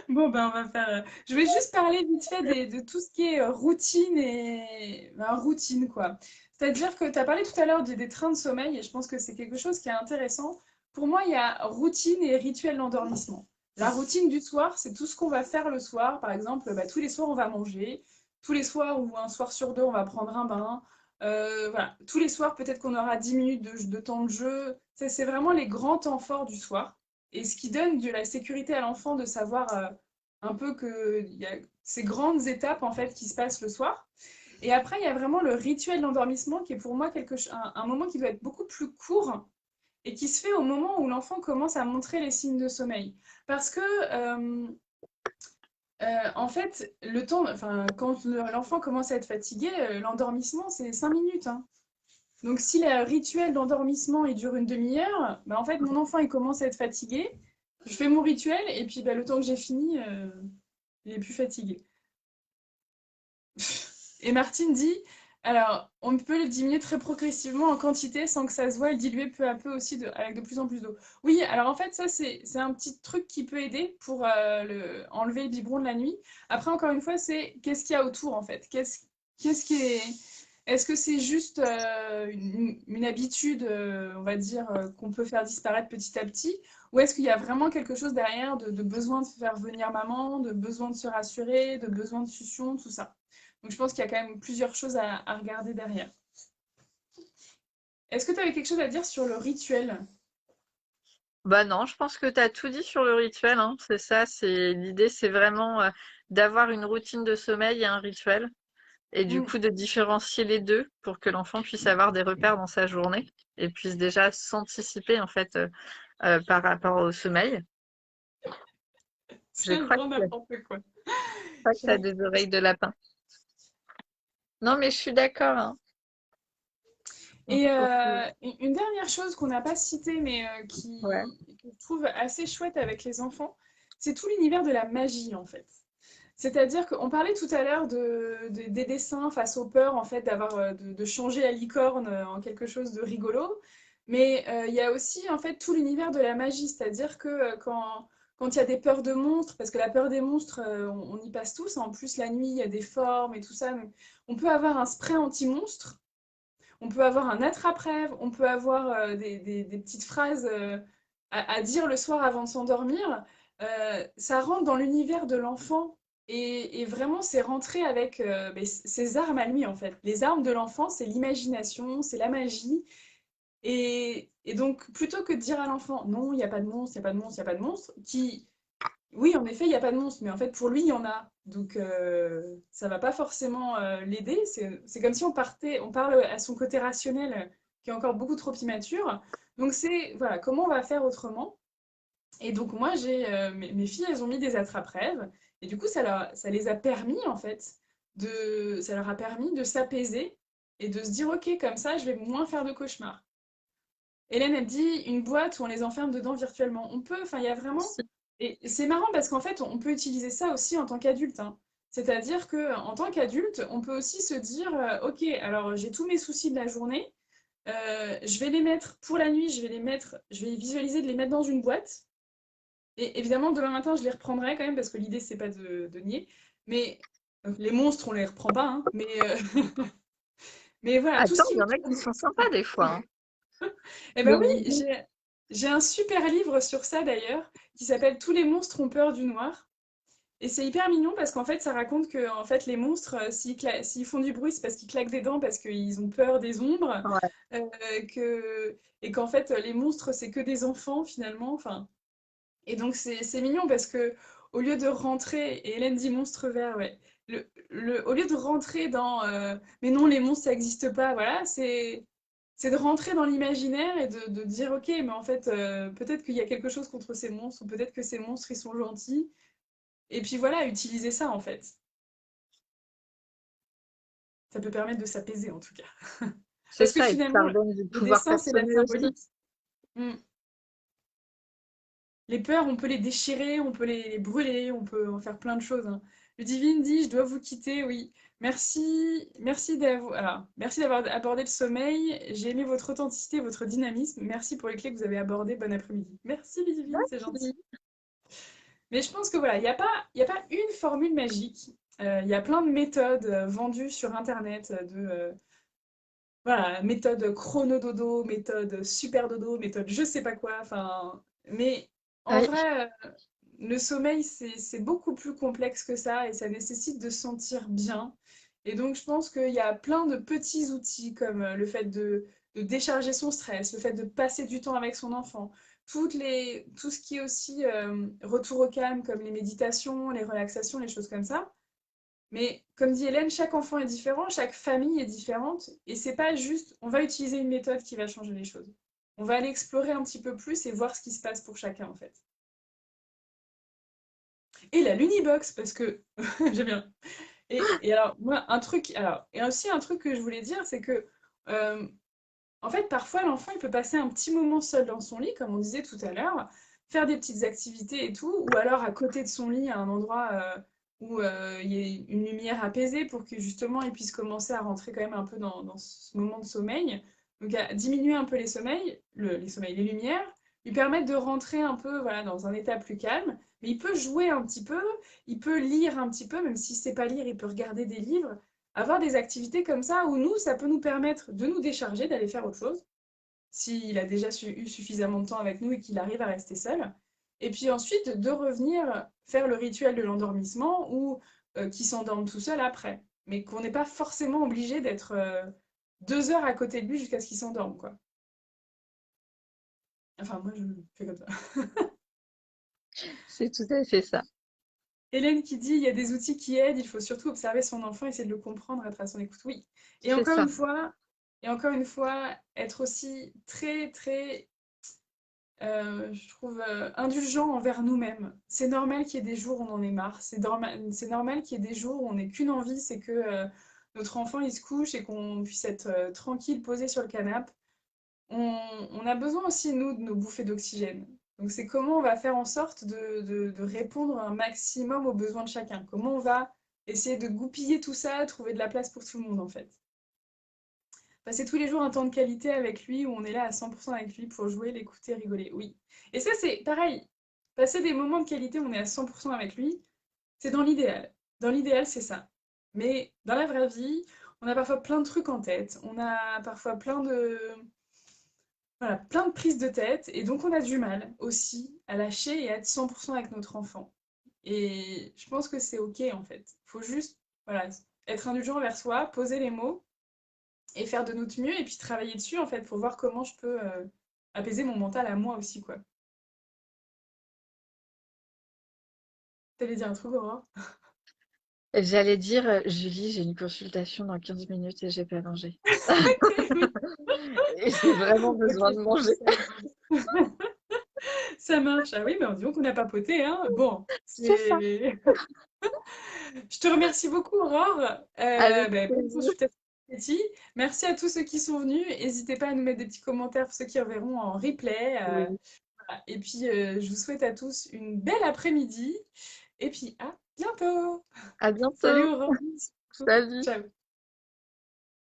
bon, ben, on va faire. Je vais juste parler vite fait de tout ce qui est routine et. Ben, routine, quoi. C'est-à-dire que tu as parlé tout à l'heure des trains de sommeil et je pense que c'est quelque chose qui est intéressant. Pour moi, il y a routine et rituel d'endormissement. La routine du soir, c'est tout ce qu'on va faire le soir. Par exemple, bah, tous les soirs, on va manger. Tous les soirs ou un soir sur deux, on va prendre un bain. Voilà. Tous les soirs, peut-être qu'on aura 10 minutes de temps de jeu. C'est vraiment les grands temps forts du soir. Et ce qui donne de la sécurité à l'enfant de savoir un peu qu'il y a ces grandes étapes en fait qui se passent le soir. Et après, il y a vraiment le rituel d'endormissement qui est pour moi un moment qui doit être beaucoup plus court et qui se fait au moment où l'enfant commence à montrer les signes de sommeil. Parce que, en fait, enfin, quand l'enfant commence à être fatigué, l'endormissement, c'est 5 minutes, hein. Donc, si le rituel d'endormissement il dure une demi-heure, bah, en fait, mon enfant il commence à être fatigué. Je fais mon rituel et puis bah, le temps que j'ai fini, il est plus fatigué. Et Martine dit, alors, on peut le diminuer très progressivement en quantité sans que ça se voie et le diluer peu à peu aussi avec de plus en plus d'eau. Oui, alors en fait, ça, c'est un petit truc qui peut aider pour enlever le biberon de la nuit. Après, encore une fois, c'est qu'est-ce qu'il y a autour, en fait? Qu'est-ce qui est... Est-ce que c'est juste une habitude, on va dire, qu'on peut faire disparaître petit à petit? Ou est-ce qu'il y a vraiment quelque chose derrière de besoin de faire venir maman, de besoin de se rassurer, de besoin de succion, tout ça? Donc je pense qu'il y a quand même plusieurs choses à regarder derrière. Est-ce que tu avais quelque chose à dire sur le rituel? Bah non, je pense que tu as tout dit sur le rituel, hein. C'est ça, c'est l'idée, c'est vraiment d'avoir une routine de sommeil et un rituel. Et du Mm. coup, de différencier les deux pour que l'enfant puisse avoir des repères dans sa journée et puisse déjà s'anticiper en fait par rapport au sommeil. C'est un grand Je n'importe quoi. crois que tu as des oreilles de lapin. Non, mais je suis d'accord, hein. Il Et faut que- une dernière chose qu'on n'a pas citée, mais Ouais. que je trouve assez chouette avec les enfants, c'est tout l'univers de la magie en fait. C'est-à-dire qu'on parlait tout à l'heure des dessins face aux peurs, en fait, de changer la licorne en quelque chose de rigolo. Mais il y a aussi, en fait, tout l'univers de la magie. C'est-à-dire que quand il y a des peurs de monstres, parce que la peur des monstres, on y passe tous. En plus, la nuit, il y a des formes et tout ça. Donc, on peut avoir un spray anti-monstre, on peut avoir un attrape-rêve, on peut avoir des petites phrases à dire le soir avant de s'endormir. Ça rentre dans l'univers de l'enfant Et vraiment, c'est rentrer avec ben, ses armes à lui, en fait. Les armes de l'enfant, c'est l'imagination, c'est la magie. Et donc, plutôt que de dire à l'enfant, non, il n'y a pas de monstre, il n'y a pas de monstre, il n'y a pas de monstre, qui, oui, en effet, il n'y a pas de monstre, mais en fait, pour lui, il y en a. Donc, ça va pas forcément l'aider. C'est comme si on parle à son côté rationnel qui est encore beaucoup trop immature. Donc, c'est, voilà, comment on va faire autrement? Et donc, moi, mes filles, elles ont mis des attrape-rêves. Et du coup, ça les a permis, en fait, ça leur a permis de s'apaiser et de se dire, OK, comme ça, je vais moins faire de cauchemars. Hélène, elle dit une boîte où on les enferme dedans virtuellement. On peut, enfin, il y a vraiment. Et c'est marrant parce qu'en fait, on peut utiliser ça aussi en tant qu'adulte, hein. C'est-à-dire que en tant qu'adulte, on peut aussi se dire, ok, alors j'ai tous mes soucis de la journée, je vais les mettre pour la nuit, je vais visualiser de les mettre dans une boîte. Et évidemment, demain matin, je les reprendrai quand même parce que l'idée, c'est pas de nier. Mais les monstres, on les reprend pas, hein. Mais voilà, tout ce Attends, qui il y me en a qui tourne. sont sympas des fois, hein. Eh ben Le oui, midi. j'ai un super livre sur ça d'ailleurs, qui s'appelle Tous les monstres ont peur du noir. Et c'est hyper mignon parce qu'en fait, ça raconte que en fait, les monstres, s'ils font du bruit, c'est parce qu'ils claquent des dents, parce qu'ils ont peur des ombres. Ouais. euh, et qu'en fait, les monstres, c'est que des enfants finalement. Enfin, et donc, c'est mignon parce que au lieu de rentrer, et Hélène dit monstre vert, ouais. Au lieu de rentrer dans mais non, les monstres, ça n'existe pas, voilà, c'est de rentrer dans l'imaginaire et de dire ok, mais en fait, peut-être qu'il y a quelque chose contre ces monstres, ou peut-être que ces monstres, ils sont gentils. Et puis voilà, utiliser ça en fait. Ça peut permettre de s'apaiser en tout cas. C'est Parce que ça, et puis ça finalement, redonne du le pouvoir dessin, c'est de la personnel aussi. symbolique. Mm. Les peurs, on peut les déchirer, on peut les brûler, on peut en faire plein de choses, hein. Le divine dit, je dois vous quitter, oui. Merci d'avoir abordé le sommeil. J'ai aimé votre authenticité, votre dynamisme. Merci pour les clés que vous avez abordées. Bon après-midi. Merci, Ludivine, c'est gentil. Merci. Mais je pense que voilà, il y a pas une formule magique. Il y a plein de méthodes vendues sur Internet, voilà, méthode chrono-dodo, méthode super dodo, méthode je sais pas quoi. Enfin, mais en Oui, vrai, le sommeil, c'est beaucoup plus complexe que ça et ça nécessite de se sentir bien. Et donc, je pense qu'il y a plein de petits outils comme le fait de décharger son stress, le fait de passer du temps avec son enfant, tout ce qui est aussi retour au calme, comme les méditations, les relaxations, les choses comme ça. Mais comme dit Hélène, chaque enfant est différent, chaque famille est différente, et c'est pas juste on va utiliser une méthode qui va changer les choses. On va aller explorer un petit peu plus et voir ce qui se passe pour chacun en fait. Et la Lunibox, parce que j'aime bien. Et alors, moi, et aussi un truc que je voulais dire, c'est que, euh, en fait, parfois, l'enfant, il peut passer un petit moment seul dans son lit, comme on disait tout à l'heure, faire des petites activités et tout, ou alors à côté de son lit, à un endroit où il y ait une lumière apaisée pour que justement, il puisse commencer à rentrer quand même un peu dans ce moment de sommeil. Donc, à diminuer un peu les lumières, lui permettre de rentrer un peu, voilà, dans un état plus calme. Mais il peut jouer un petit peu, il peut lire un petit peu, même s'il ne sait pas lire, il peut regarder des livres, avoir des activités comme ça où nous, ça peut nous permettre de nous décharger, d'aller faire autre chose, s'il a déjà eu suffisamment de temps avec nous et qu'il arrive à rester seul. Et puis ensuite, de revenir faire le rituel de l'endormissement ou qui s'endorme tout seul après. Mais qu'on n'est pas forcément obligé d'être 2 heures à côté de lui jusqu'à ce qu'il s'endorme, quoi. Enfin, moi, je fais comme ça. c'est tout à fait ça. Hélène qui dit, il y a des outils qui aident, il faut surtout observer son enfant, essayer de le comprendre, être à son écoute. Oui. Et C'est encore ça. une fois, et encore une fois, être aussi très, très je trouve indulgent envers nous-mêmes. C'est normal qu'il y ait des jours où on en est marre. C'est normal qu'il y ait des jours où on n'ait qu'une envie, c'est que notre enfant il se couche et qu'on puisse être tranquille, posé sur le canapé. On a besoin aussi, nous, de nos bouffées d'oxygène. Donc c'est comment on va faire en sorte de répondre un maximum aux besoins de chacun. Comment on va essayer de goupiller tout ça, trouver de la place pour tout le monde en fait. Passer tous les jours un temps de qualité avec lui où on est là à 100% avec lui pour jouer, l'écouter, rigoler. Oui. Et ça, c'est pareil. Passer des moments de qualité où on est à 100% avec lui, c'est dans l'idéal. Dans l'idéal, c'est ça. Mais dans la vraie vie, on a parfois plein de trucs en tête. On a parfois voilà, plein de prises de tête. Et donc, on a du mal aussi à lâcher et à être 100% avec notre enfant. Et je pense que c'est OK en fait. Faut juste, voilà, être indulgent envers soi, poser les mots et faire de notre mieux et puis travailler dessus en fait pour voir comment je peux apaiser mon mental à moi aussi, quoi. T'allais dire un truc, Aurore? J'allais dire, Julie, j'ai une consultation dans 15 minutes et j'ai pas mangé. Ok, oui. Et j'ai vraiment Ok, besoin de faut que manger. ça avance. Ça marche. Ah oui, mais on dit qu'on n'a pas poté, hein. Bon, C'est ça, c'est... Je te remercie beaucoup, Aurore. avec Bonne plaisir. consultation. Betty. Merci à tous ceux qui sont venus. N'hésitez pas à nous mettre des petits commentaires pour ceux qui reverront en replay. Oui. Voilà. Et puis, je vous souhaite à tous une belle après-midi. Et puis, à bientôt. À Salut, bientôt. Aurore. Salut. Ciao.